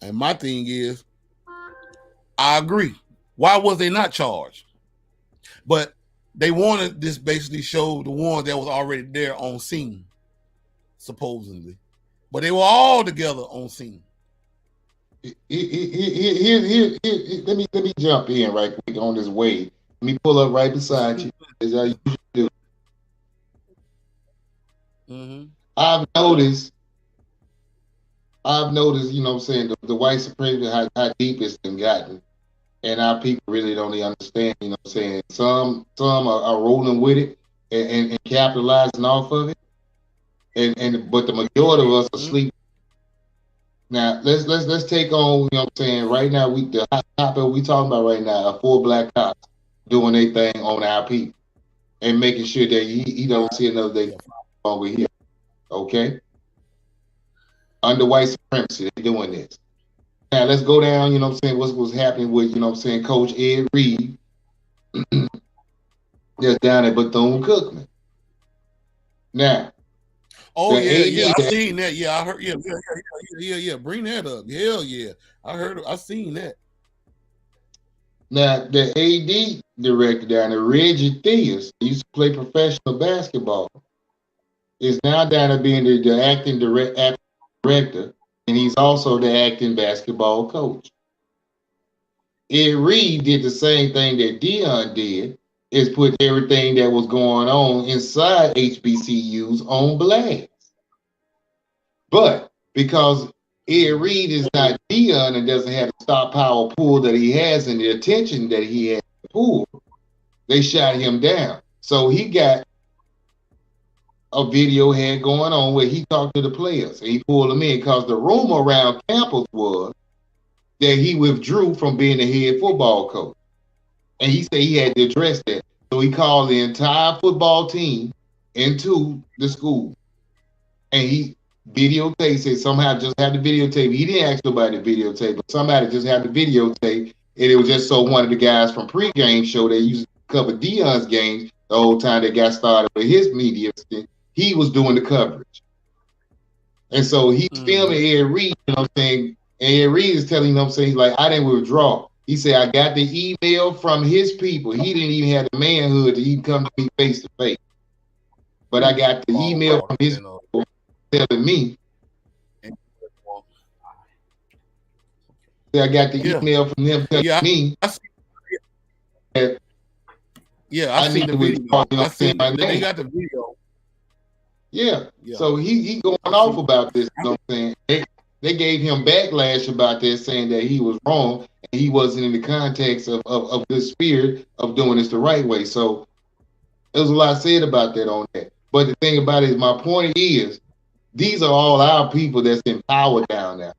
And my thing is, I agree. Why was they not charged? But they wanted this basically show the ones that was already there on scene, supposedly. But they were all together on scene. Let me jump in right quick on this wave. Let me pull up right beside you, as I usually do. Mm-hmm. I've noticed, the white supremacy, how deep it's been gotten. And our people really don't even understand, Some are rolling with it and capitalizing off of it. But the majority of us are asleep. Now let's take on, right now the hot topic we talking about right now are 4 black cops doing their thing on our people and making sure that he don't see another day over here. Okay? Under white supremacy, they're doing this. Now let's go down, what's happening with, Coach Ed Reed that's down at Bethune-Cookman. Now, I seen that. Yeah, I heard. Yeah. Bring that up. Hell yeah, I seen that. Now the AD director down there, Reggie Theus, used to play professional basketball, is now down there being the acting director, and he's also the acting basketball coach. Ed Reed did the same thing that Dion did, is put everything that was going on inside HBCUs on blast. But because Ed Reed is not Dion and doesn't have the star power pool that he has and the attention that he has to pool, they shot him down. So he got a video had going on where he talked to the players and he pulled them in because the rumor around campus was that he withdrew from being the head football coach. And he said he had to address that. So he called the entire football team into the school. And he videotaped, said somehow just had the videotape. He didn't ask nobody to videotape, but somebody just had the videotape. And it was just so one of the guys from pregame show that used to cover Dion's games the whole time they got started with his media thing, he was doing the coverage. And so he's filming Ed Reed, And Ed Reed is telling he's like, I didn't withdraw. He said, I got the email from his people. He didn't even have the manhood to even come to me face to face. But I got the email from his people telling me. I got the email from them telling me. I seen the video. They got the video. Yeah. So he going off about this, They gave him backlash about that, saying that he was wrong and he wasn't in the context of the spirit of doing this the right way. So there was a lot said about that on that. But the thing about it is, my point is, these are all our people that's in power down there,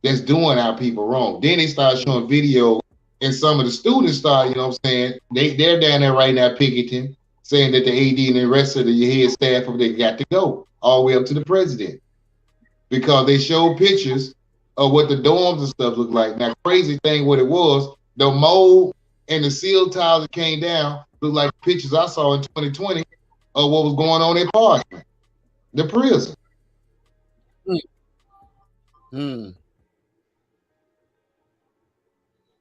that's doing our people wrong. Then they start showing video, and some of the students start, they're down there right now picketing, saying that the AD and the rest of the head staff they got to go all the way up to the president. Because they showed pictures of what the dorms and stuff looked like. Now, crazy thing, what it was, the mold and the seal tiles that came down looked like pictures I saw in 2020 of what was going on in Parchment, the prison.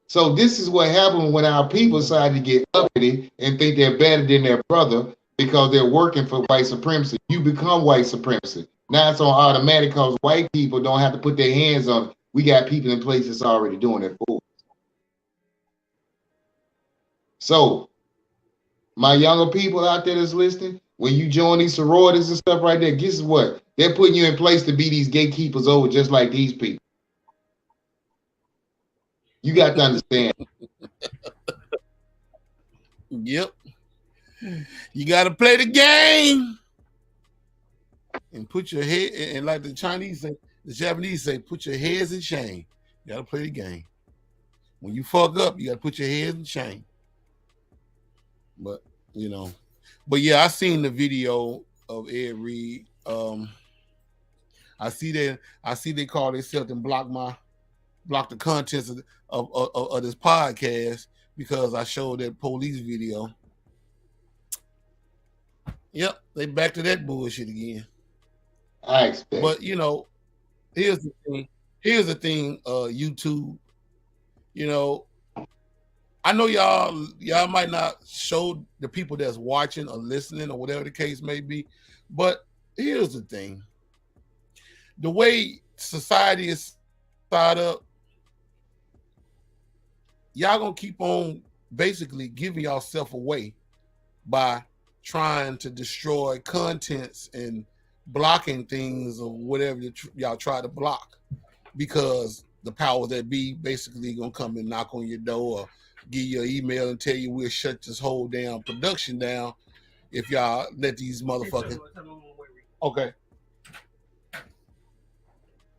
So this is what happened when our people decided to get uppity and think they're better than their brother because they're working for white supremacy. You become white supremacy. Now it's on automatic because white people don't have to put their hands on it. We got people in place that's already doing it for us. So my younger people out there that's listening, when you join these sororities and stuff right there, guess what? They're putting you in place to be these gatekeepers over just like these people. You got to understand. Yep. You got to play the game and put your head, and like the Chinese say, the Japanese say, put your heads in shame. You got to play the game. When you fuck up, you got to put your heads in shame. But, you know, but yeah, I seen the video of Ed Reed. I see they call themselves and block the contents of this podcast because I showed that police video. Yep, they back to that bullshit again. I expect. But you know, here's the thing, YouTube. You know, I know y'all might not show the people that's watching or listening or whatever the case may be, but here's the thing. The way society is set up, y'all gonna keep on basically giving yourself away by trying to destroy contents and blocking things or whatever y'all try to block, because the powers that be basically gonna come and knock on your door or give you an email and tell you we'll shut this whole damn production down if y'all let these motherfuckers. Okay.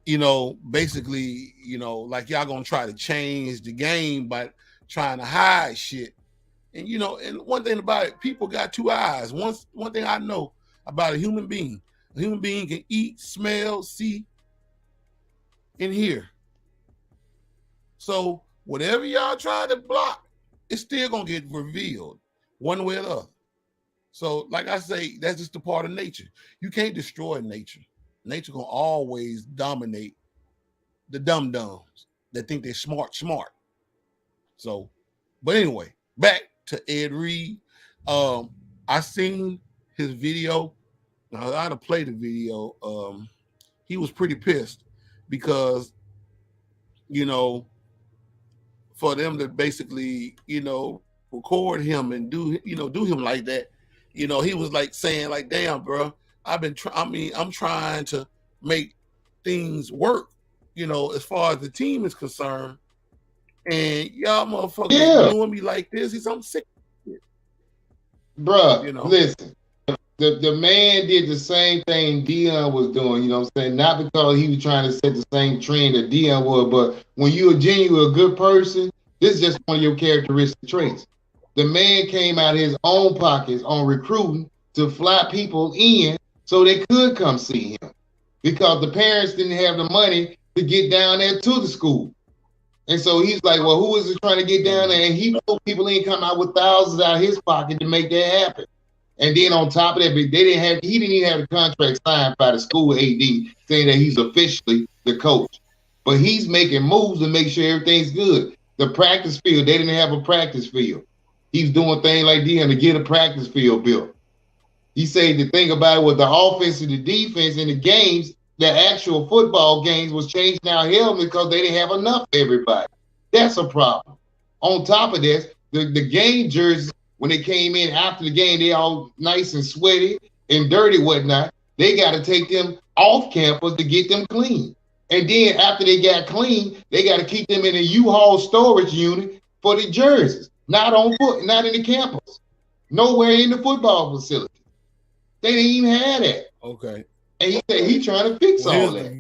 You know, basically, you know, like y'all gonna try to change the game by trying to hide shit. And you know, and one thing about it, people got two eyes. One thing I know about a human being can eat, smell, see, and hear. So whatever y'all try to block, it's still gonna get revealed one way or the other. So, like I say, that's just a part of nature. You can't destroy nature. Nature gonna always dominate the dum-dums that think they're smart. So, but anyway, back to Ed Reed. I seen his video. Now, I had to play the video. He was pretty pissed because, you know, for them to basically, you know, record him and do him like that, you know, he was like saying like, damn, bro, I'm trying to make things work, you know, as far as the team is concerned. And y'all motherfuckers doing me like this. I'm sick of it. Bruh, you know? Listen. The man did the same thing Dion was doing, you know what I'm saying? Not because he was trying to set the same trend that Dion was, but when you're a genuine good person, this is just one of your characteristic traits. The man came out of his own pockets on recruiting to fly people in so they could come see him, because the parents didn't have the money to get down there to the school. And so he's like, well, who is it trying to get down there? And he told people ain't come out with thousands out of his pocket to make that happen. And then on top of that, he didn't even have a contract signed by the school AD saying that he's officially the coach. But he's making moves to make sure everything's good. The practice field, they didn't have a practice field. He's doing things like Dion to get a practice field built. He said the thing about it with the offense and the defense in the games, the actual football games was changed now hell because they didn't have enough for everybody. That's a problem. On top of this, the game jerseys, when they came in after the game, they all nice and sweaty and dirty, whatnot. They got to take them off campus to get them clean. And then after they got clean, they got to keep them in a U-Haul storage unit for the jerseys. Not in the campus. Nowhere in the football facility. They didn't even have that. Okay. And he said he's trying to fix all that.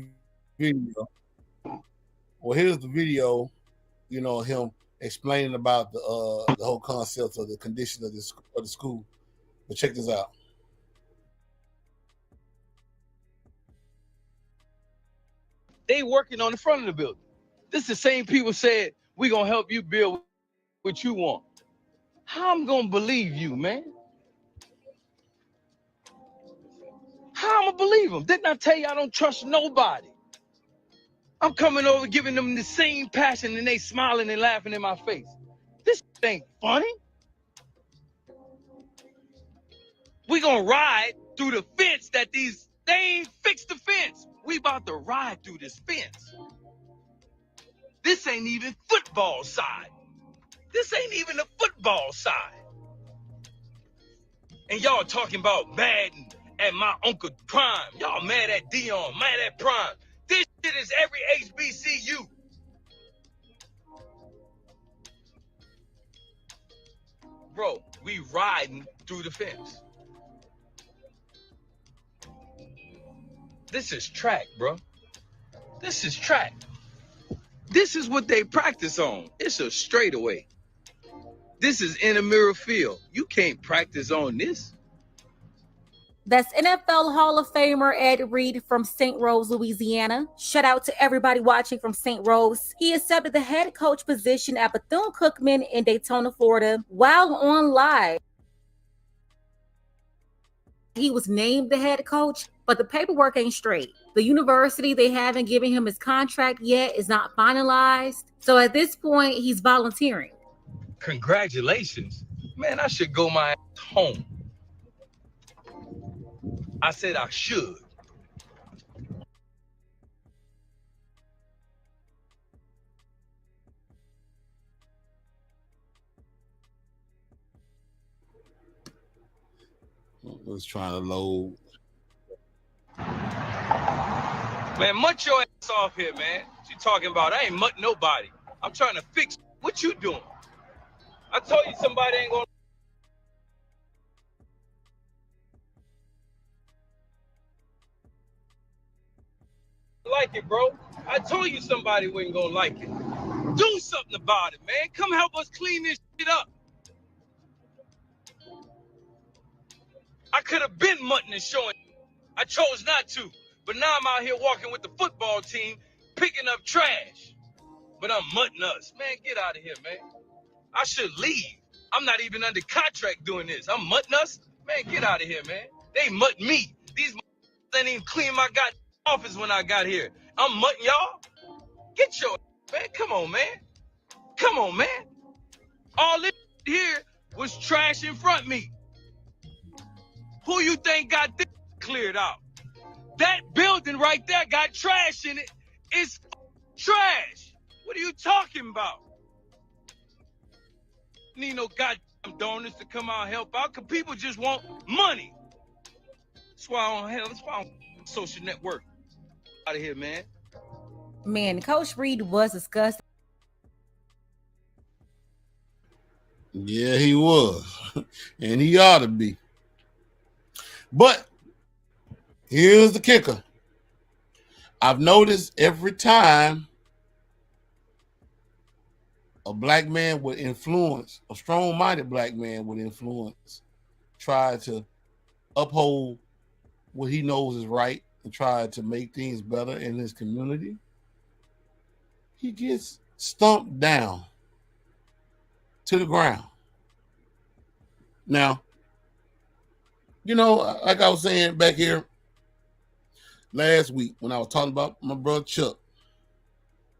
Here's the video, you know, him explaining about the whole concept of the condition of the school. But check this out. They working on the front of the building. This is the same people said, we're going to help you build what you want. How I'm going to believe you, man? How I'm going to believe them? Didn't I tell you I don't trust nobody? I'm coming over giving them the same passion and they smiling and laughing in my face. This ain't funny. We gonna ride through the fence that they ain't fixed the fence. We about to ride through this fence. This ain't even football side. This ain't even the football side. And y'all talking about Madden at my Uncle Prime. Y'all mad at Dion, mad at Prime. This shit is every HBCU. Bro, we riding through the fence. This is track, bro. This is track. This is what they practice on. It's a straightaway. This is in a mirror field. You can't practice on this. That's NFL Hall of Famer Ed Reed from St. Rose, Louisiana. Shout out to everybody watching from St. Rose. He accepted the head coach position at Bethune-Cookman in Daytona, Florida, while on live. He was named the head coach, but the paperwork ain't straight. The university, they haven't given him his contract yet, is not finalized. So at this point, he's volunteering. Congratulations. Man, I should go my ass home. I said I should. I was trying to load. Man, mutt your ass off here, man. What you talking about? I ain't mutt nobody. I'm trying to fix what you doing. I told you somebody ain't gonna like it, bro. I told you somebody wasn't gonna like it. Do something about it, man. Come help us clean this shit up. I could have been mutting and showing. I chose not to. But now I'm out here walking with the football team, picking up trash. But I'm mutting us. Man, get out of here, man. I should leave. I'm not even under contract doing this. I'm mutting us. Man, get out of here, man. They mutt me. These ain't even clean my goddamn office when I got here. I'm mutting y'all. Get your man. Come on, man. Come on, man. All this here was trash in front of me. Who you think got this cleared out? That building right there got trash in it. It's trash. What are you talking about? Need no goddamn donors to come out and help out, because people just want money. That's why I don't social network. Out of here, man. Man, Coach Reed was disgusting. Yeah, he was. And he ought to be. But here's the kicker. I've noticed every time a black man would influence, a strong-minded black man would influence, try to uphold what he knows is right and try to make things better in his community, he gets stumped down to the ground. Now, you know, like I was saying back here last week when I was talking about my brother Chuck.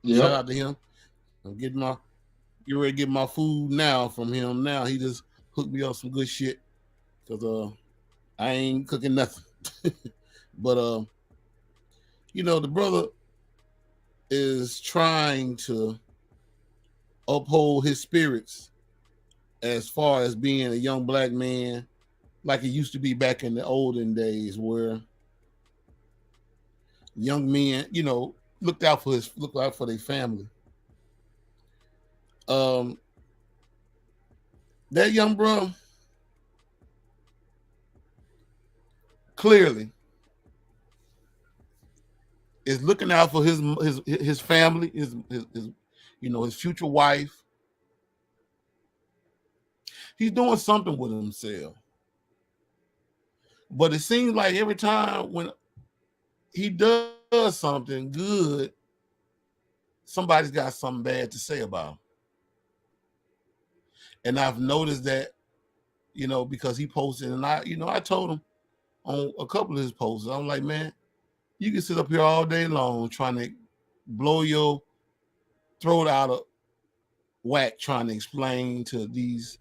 Yep. Shout out to him. I'm getting ready to get my food now from him. Now he just hooked me up some good shit because I ain't cooking nothing. But you know, the brother is trying to uphold his spirits as far as being a young black man, like it used to be back in the olden days, where young men, you know, looked out for their family. That young bro clearly is looking out for his family, his you know, his future wife. He's doing something with himself. But it seems like every time when he does something good, somebody's got something bad to say about him. And I've noticed that, you know, because he posted, and I told him on a couple of his posts, I'm like, man, you can sit up here all day long trying to blow your throat out of whack, trying to explain to these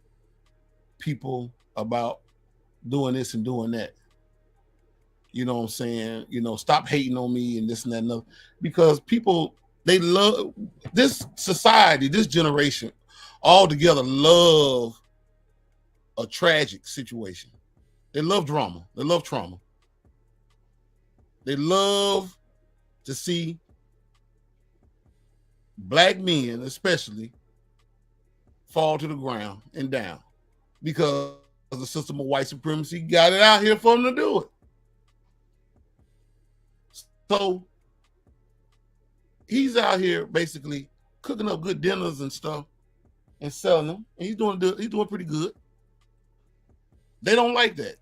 people about doing this and doing that. You know what I'm saying? You know, stop hating on me and this and that and other. Because people, they love this society, this generation altogether love a tragic situation. They love drama. They love trauma. They love to see black men, especially, fall to the ground and down because the system of white supremacy got it out here for them to do it. So he's out here basically cooking up good dinners and stuff and selling them, and he's doing pretty good. They don't like that.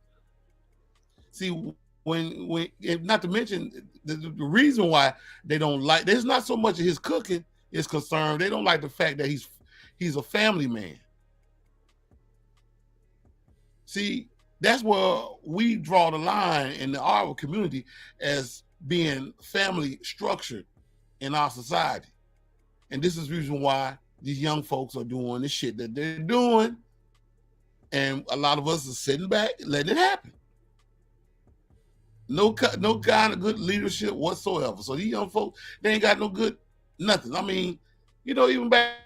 See, when not to mention the reason why they don't like, there's not so much of his cooking is concerned. They don't like the fact that he's a family man. See, that's where we draw the line in our community as being family structured in our society. And this is the reason why these young folks are doing the shit that they're doing. And a lot of us are sitting back and letting it happen. No kind of good leadership whatsoever. So these young folks, they ain't got no good nothing. I mean, even back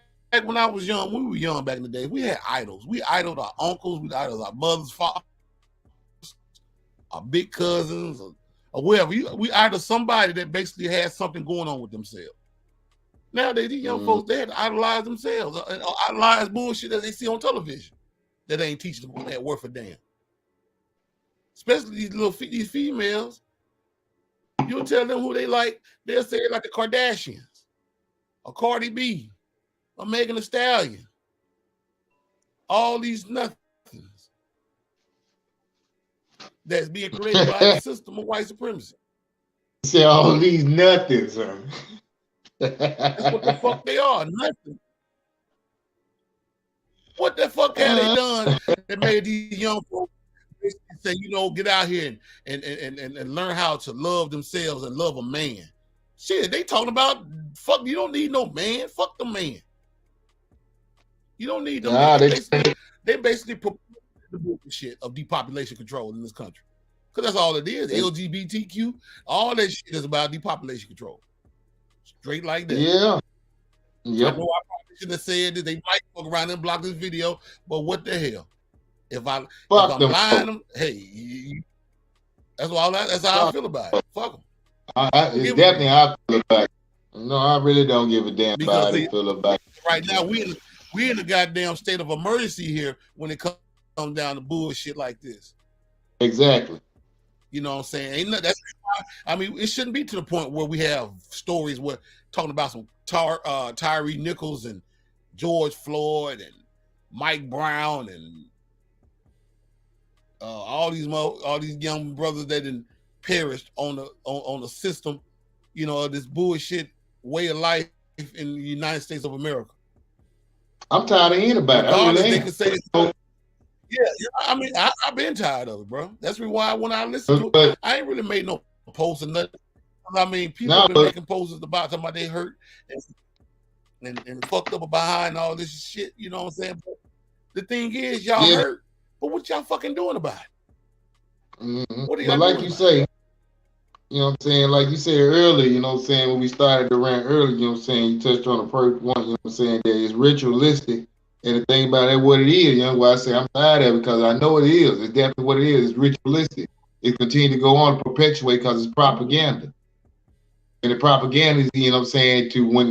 when I was young, when we were young back in the day, we had idols. We idoled our uncles, we idoled our mothers, fathers, our big cousins, or whatever. We idol somebody that basically had something going on with themselves. Nowadays, these young folks, they had to idolize themselves, or idolize bullshit that they see on television that ain't teaching them that worth a damn. Especially these females. You'll tell them who they like, they'll say it like the Kardashians, or Cardi B, or Megan Thee Stallion. All these nothings that's being created by the system of white supremacy. Say all these nothings, sir. That's what the fuck they are, nothing. What the fuck have they done that made these young folks say, get out here and learn how to love themselves and love a man? Shit, they talking about, fuck, you don't need no man. Fuck the man. You don't need them. They basically promote the bullshit of depopulation control in this country. Because that's all it is. LGBTQ, all that shit is about depopulation control. Straight like that. Yeah. Yep. I know I probably should have said that they might fuck around and block this video, but what the hell? If I'm lying them, hey, that's how I feel about it. Fuck them. It's definitely how I feel about it. No, I really don't give a damn about how they feel about it. Right now, we in the goddamn state of emergency here when it comes down to bullshit like this. Exactly. You know what I'm saying? That's why, I mean, it shouldn't be to the point where we have stories where talking about some TYRIE Nichols and George Floyd and Mike Brown and all these young brothers that done perished on the system, this bullshit way of life in the United States of America. I'm tired of hearing about it. I really am. Yeah, I mean, I've been tired of it, bro. That's why when I listen to it, I ain't really made no posts or nothing. I mean, people have been making posts about talking about they hurt and fucked up behind all this shit, you know what I'm saying? But the thing is, y'all hurt, but what y'all fucking doing about it? Mm-hmm. What are y'all like doing you say, you know what I'm saying? Like you said earlier, you know what I'm saying, when we started the rant earlier, you know what I'm saying, you touched on the first one, you know what I'm saying, that it's ritualistic. And the thing about it, what it is, why I say I'm tired of it, because I know it is. It's definitely what it is. It's ritualistic. It continues to go on and perpetuate because it's propaganda. And the propaganda is, you know what I'm saying, to when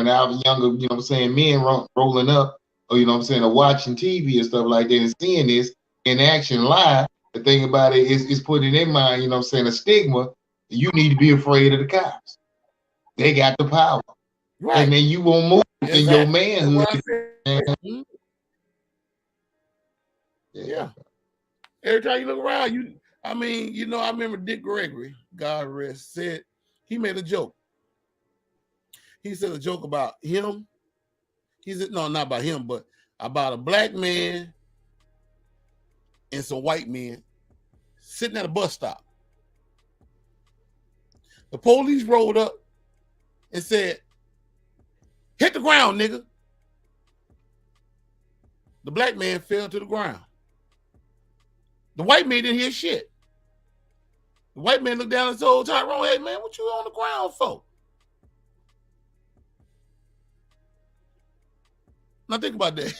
I was younger, you know what I'm saying, men rolling up, or, you know what I'm saying, or watching TV and stuff like that and seeing this in action live, the thing about it is putting in their mind, you know what I'm saying, a stigma. You need to be afraid of the cops. They got the power. Right. And then you won't move in your manhood. Yeah. Every time you look around, I remember Dick Gregory, God rest, said he made a joke. He said a joke about him. He said, no, not about him, but about a black man and some white men sitting at a bus stop. The police rolled up and said, "Hit the ground, nigga." The black man fell to the ground. The white man didn't hear shit. The white man looked down and told Tyrone, "Hey man, what you on the ground for?" Now think about that.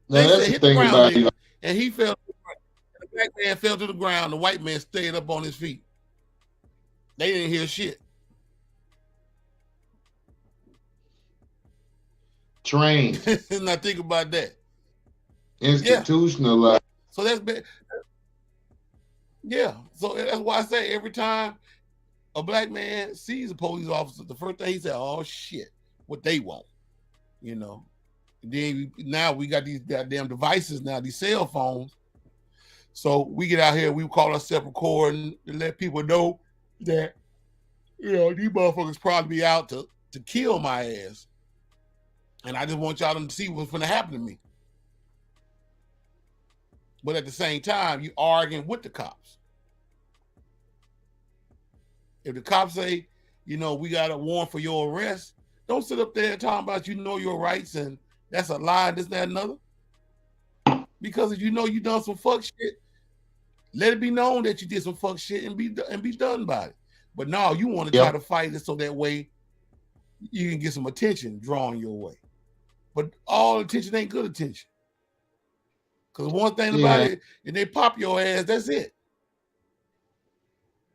Now They that's said the hit the thing ground, about nigga, it. and he fell. The black man fell to the ground. The white man stayed up on his feet. They didn't hear shit. Trained, Now think about that. institutionalized. So that's bad. Yeah. So that's why I say every time a black man sees a police officer, the first thing he said, "Oh shit, what they want," you know. And then now we got these goddamn devices now, these cell phones. So we get out here, we call ourselves recording to let people know that, you know, these motherfuckers probably be out to kill my ass. And I just want y'all to see what's going to happen to me. But at the same time, you arguing with the cops. If the cops say, you know, we got a warrant for your arrest, don't sit up there talking about you know your rights and that's a lie, this, that, another. Because if you know you done some fuck shit, let it be known that you did some fuck shit and be done by it. But now you want to try to fight it so that way you can get some attention drawn your way. But all attention ain't good attention. Because one thing about it, if they pop your ass, that's it.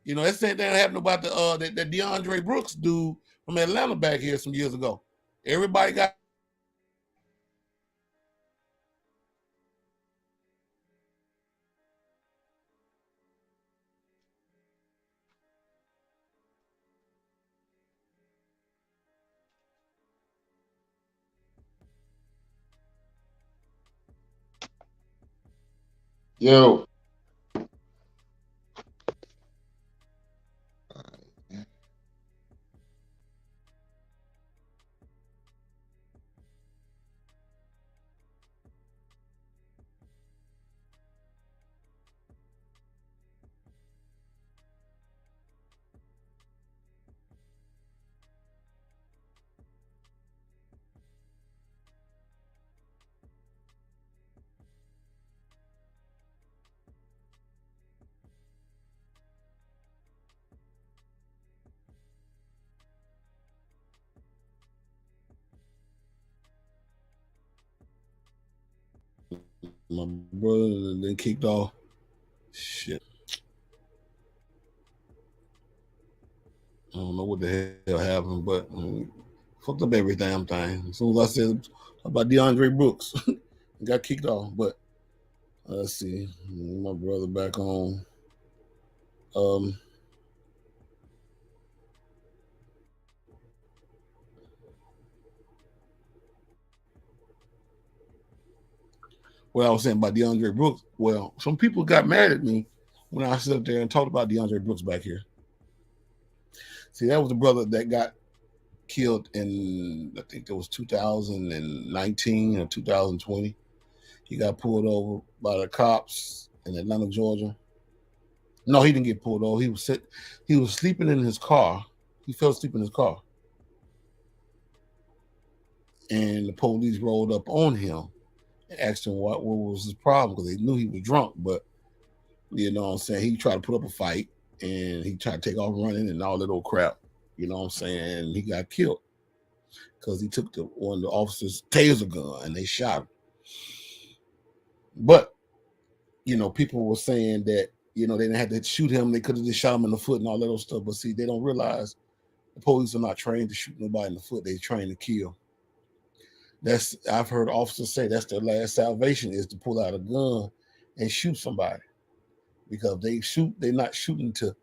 You know, that same thing that happened about that DeAndre Brooks dude from Atlanta back here some years ago. Everybody got Yo. my brother then kicked off. Shit. I don't know what the hell happened, but fucked up every damn thing. As soon as I said about DeAndre Brooks, got kicked off. But let's see, my brother back on. What I was saying about DeAndre Brooks. Well, some people got mad at me when I sit up there and talked about DeAndre Brooks back here. See, that was the brother that got killed in, I think it was 2019 or 2020. He got pulled over by the cops in Atlanta, Georgia. No, he didn't get pulled over. He was sleeping in his car. He fell asleep in his car. And the police rolled up on him and asked him what was his problem, because they knew he was drunk. But, you know what I'm saying, he tried to put up a fight and he tried to take off running and all that old crap. You know what I'm saying? And he got killed because he took one of the officers' taser gun and they shot him. But, you know, people were saying that, you know, they didn't have to shoot him. They could have just shot him in the foot and all that old stuff. But see, they don't realize the police are not trained to shoot nobody in the foot. They're trained to kill. I've heard officers say that's their last salvation, is to pull out a gun and shoot somebody. Because they're not shooting to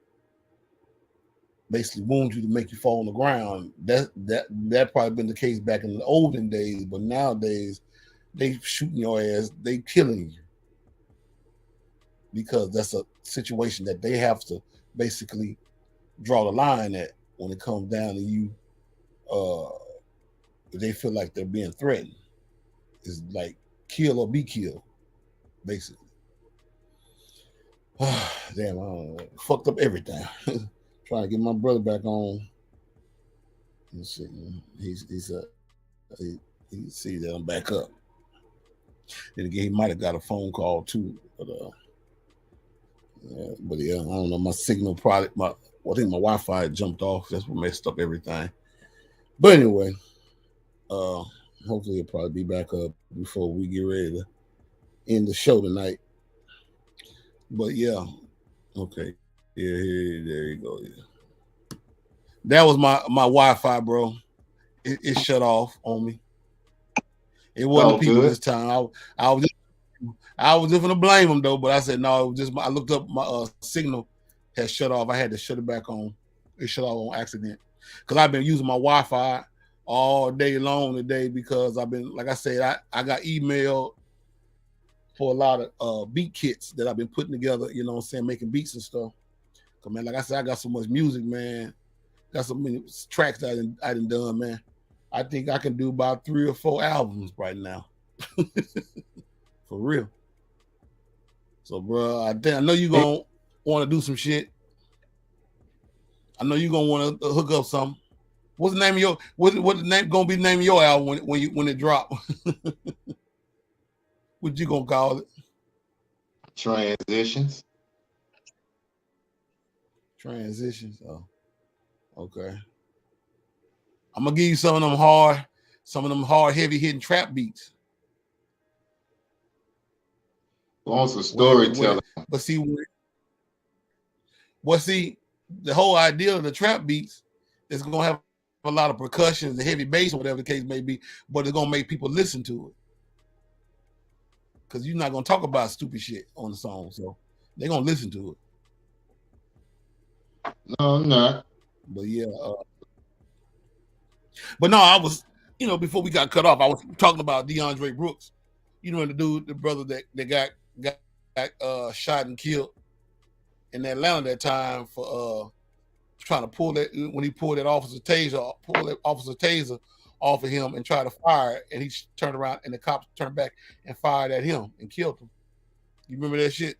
basically wound you to make you fall on the ground. That probably been the case back in the olden days, but nowadays they shooting your ass, they killing you. Because that's a situation that they have to basically draw the line at when it comes down to you. They feel like they're being threatened. It's like kill or be killed, basically. Damn, I fucked up everything. Trying to get my brother back on. Let's see. He see that I'm back up. Then again, he might have got a phone call too, but yeah, I don't know. My signal I think my Wi-Fi jumped off. That's what messed up everything. But anyway, Hopefully, it'll probably be back up before we get ready to end the show tonight. But yeah, okay, yeah, there you go. Yeah. That was my Wi-Fi, bro. It shut off on me. It wasn't the people good. this time. I was just gonna blame them though, but I said no. It was just I looked up my signal had shut off. I had to shut it back on. It shut off on accident because I've been using my Wi-Fi all day long today because I've been, like I said, I got emailed for a lot of beat kits that I've been putting together. You know what I'm saying, making beats and stuff. Cause man, like I said, I got so much music, man. Got so many tracks that I done done, man. I think I can do about 3 or 4 albums right now. For real. So, bro, I know you're going to want to do some shit. I know you're going to want to hook up something. What's the name of your, what the name going to be the name of your album when it drop? What you going to call it? Transitions. Transitions. Oh, okay. I'm going to give you some of them hard, heavy hitting trap beats. Wants a storyteller. But see, the whole idea of the trap beats is going to have a lot of percussions and heavy bass or whatever the case may be, but it's going to make people listen to it. Because you're not going to talk about stupid shit on the song, so they're going to listen to it. No, I'm not. But yeah. But no, I was, before we got cut off, I was talking about DeAndre Brooks. The brother that got shot and killed in Atlanta that time for trying to pull that, when he pulled that officer taser off of him and tried to fire it, and he turned around and the cops turned back and fired at him and killed him. You remember that shit?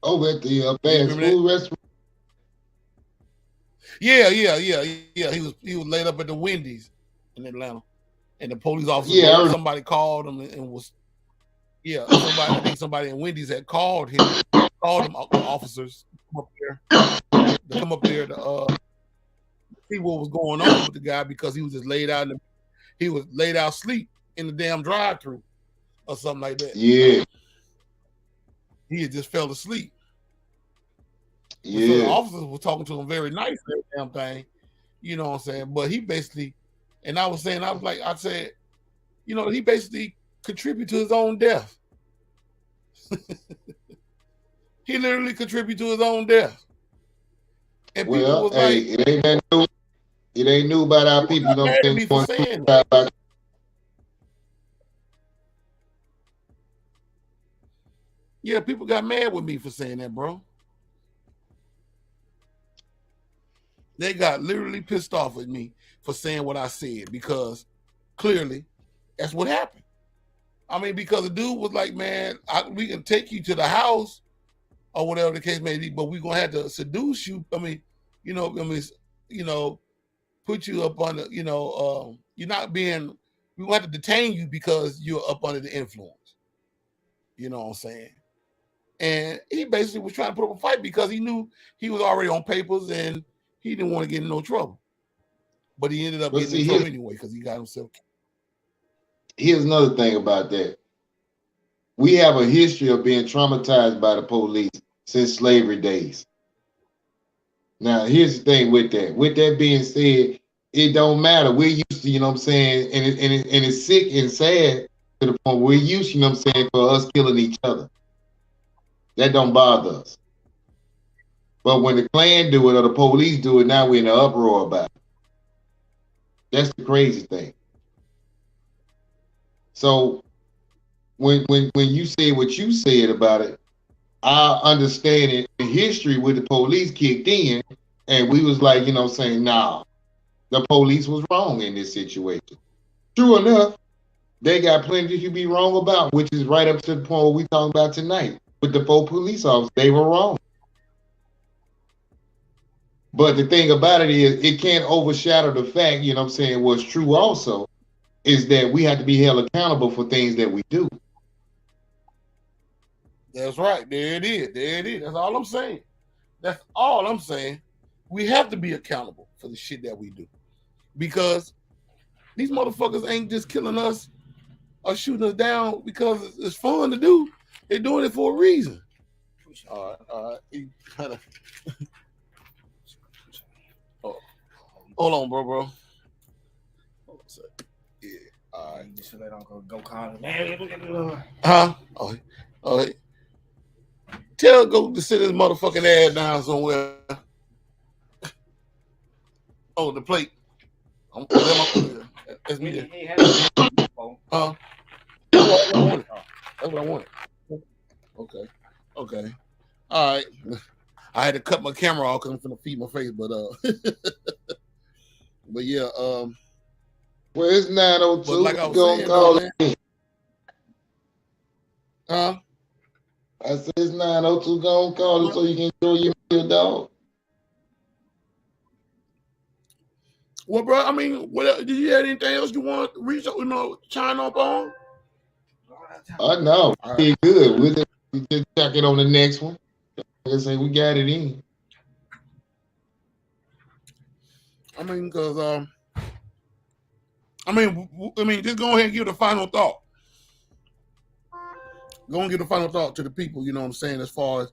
Over at the fast food restaurant. Yeah. He was laid up at the Wendy's in Atlanta, and the police officer, somebody called him and was, I think somebody in Wendy's had called officers to come up there to see what was going on with the guy because he was just laid out asleep in the damn drive-thru or something like that. Yeah. He had just fell asleep. Yeah. So the officers were talking to him very nice, that damn thing. You know what I'm saying? But he basically, and I said, he basically contributed to his own death. He literally contributed to his own death. And people was like, it ain't that new. It ain't new about our people. You know what I'm saying? Yeah, people got mad with me for saying that, bro. They got literally pissed off at me for saying what I said because clearly that's what happened. I mean, because the dude was like, man, we can take you to the house or whatever the case may be, but we're going to have to seduce you. Put you up on the, you're not being, we want to detain you because you're up under the influence. You know what I'm saying? And he basically was trying to put up a fight because he knew he was already on papers and he didn't want to get in no trouble. But he ended up getting in trouble anyway because he got himself killed. Here's another thing about that. We have a history of being traumatized by the police since slavery days. Now, here's the thing with that. With that being said, it don't matter. We're used to, you know what I'm saying, and it's sick and sad to the point we're used, you know what I'm saying, for us killing each other. That don't bother us. But when the Klan do it or the police do it, now we're in an uproar about it. That's the crazy thing. So when you say what you said about it, I understand it. The history with the police kicked in, and we was like, you know, saying, nah, the police was wrong in this situation. True enough, they got plenty to be wrong about, which is right up to the point we talking about tonight with the 4 police officers. They were wrong. But the thing about it is, it can't overshadow the fact, you know what I'm saying, what's true also is that we have to be held accountable for things that we do. That's right. There it is. That's all I'm saying. We have to be accountable for the shit that we do. Because These motherfuckers ain't just killing us or shooting us down because it's fun to do. They're doing it for a reason. All right. You kinda... oh, hold on, bro. Hold on a second. Yeah. All right. Just so they don't go call him. Huh? Oh. Tell go to sit his motherfucking ass down somewhere. Oh, the plate. That's me there. Huh? That's what I wanted. Okay. All right. I had to cut my camera off because I'm finna feed my face, but but yeah, well, it's 9:02. But like I was saying, though, man. Huh? I said it's 9:02. Go and call it so you can enjoy your dog. Well, bro, I mean, what did you have anything else you want to reach out, chime up on? No, right. Good. We just check it on the next one. Like I say, we got it in. I mean, because I mean, just go ahead and give the final thought. Go and give the final thought to the people. You know what I'm saying? As far as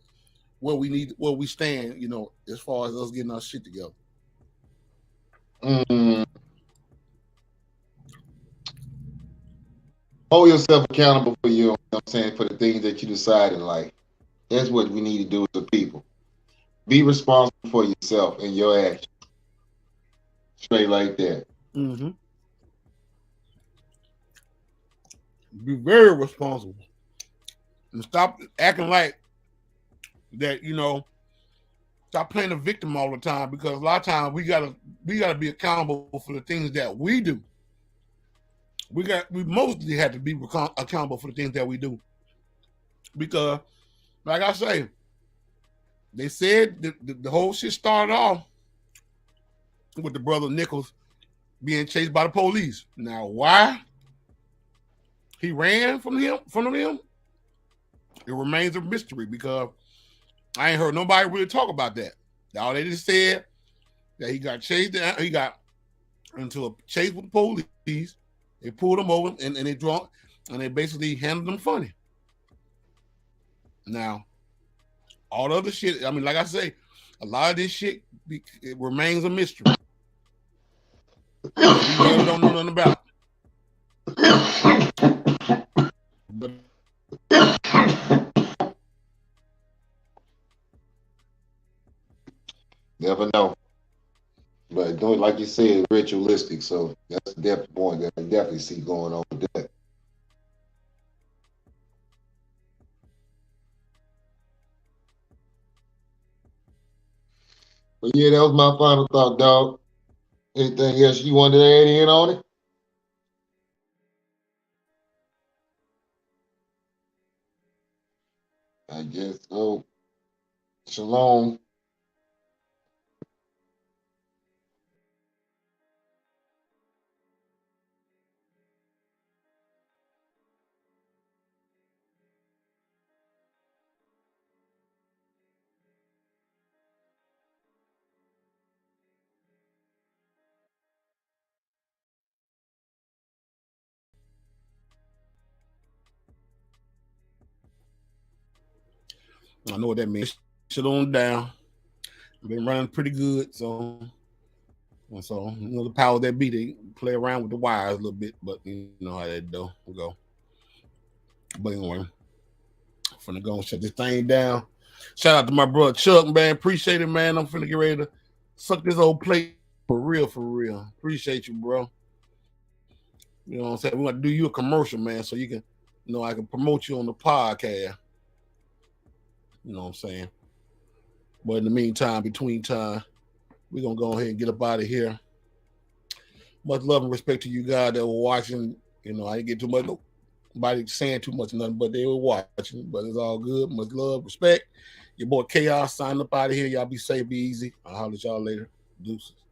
where we stand. You know, as far as us getting our shit together. Hold yourself accountable for you know what I'm saying, for the things that you decide in life. That's what we need to do as a people. Be responsible for yourself and your actions. Straight like that. Mm-hmm. Be very responsible. And stop acting like that, you know, stop playing the victim all the time, because a lot of times we gotta be accountable for the things that we do. We mostly have to be accountable for the things that we do. Because, like I say, they said the whole shit started off with the brother Nichols being chased by the police. Now, why he ran from them, it remains a mystery, because I ain't heard nobody really talk about that. All they just said that he got chased. He got into a chase with the police. They pulled him over and they drunk, and they basically handled him funny. Now, all the other shit, I mean, like I say, a lot of this shit, it remains a mystery. We really don't know nothing about it. But never know. But don't, like you said, ritualistic. So that's the point that I definitely see going on with that. But yeah, that was my final thought, dog. Anything else you wanted to add in on it? I guess so. Shalom. I know what that means. Shit on down. I've been running pretty good, so you know, the power that be, they play around with the wires a little bit, but you know how that go. But anyway, I'm finna go and shut this thing down. Shout out to my brother Chuck, man. Appreciate it, man. I'm finna get ready to suck this old plate for real. Appreciate you, bro. You know what I'm saying? We're gonna do you a commercial, man, so you can, you know, I can promote you on the podcast. You know what I'm saying? But in the meantime, between time, we're going to go ahead and get up out of here. Much love and respect to you guys that were watching. You know, I didn't get too much, nobody saying too much, nothing, but they were watching. But it's all good. Much love, respect. Your boy Chaos signing up out of here. Y'all be safe, be easy. I'll holler at y'all later. Deuces.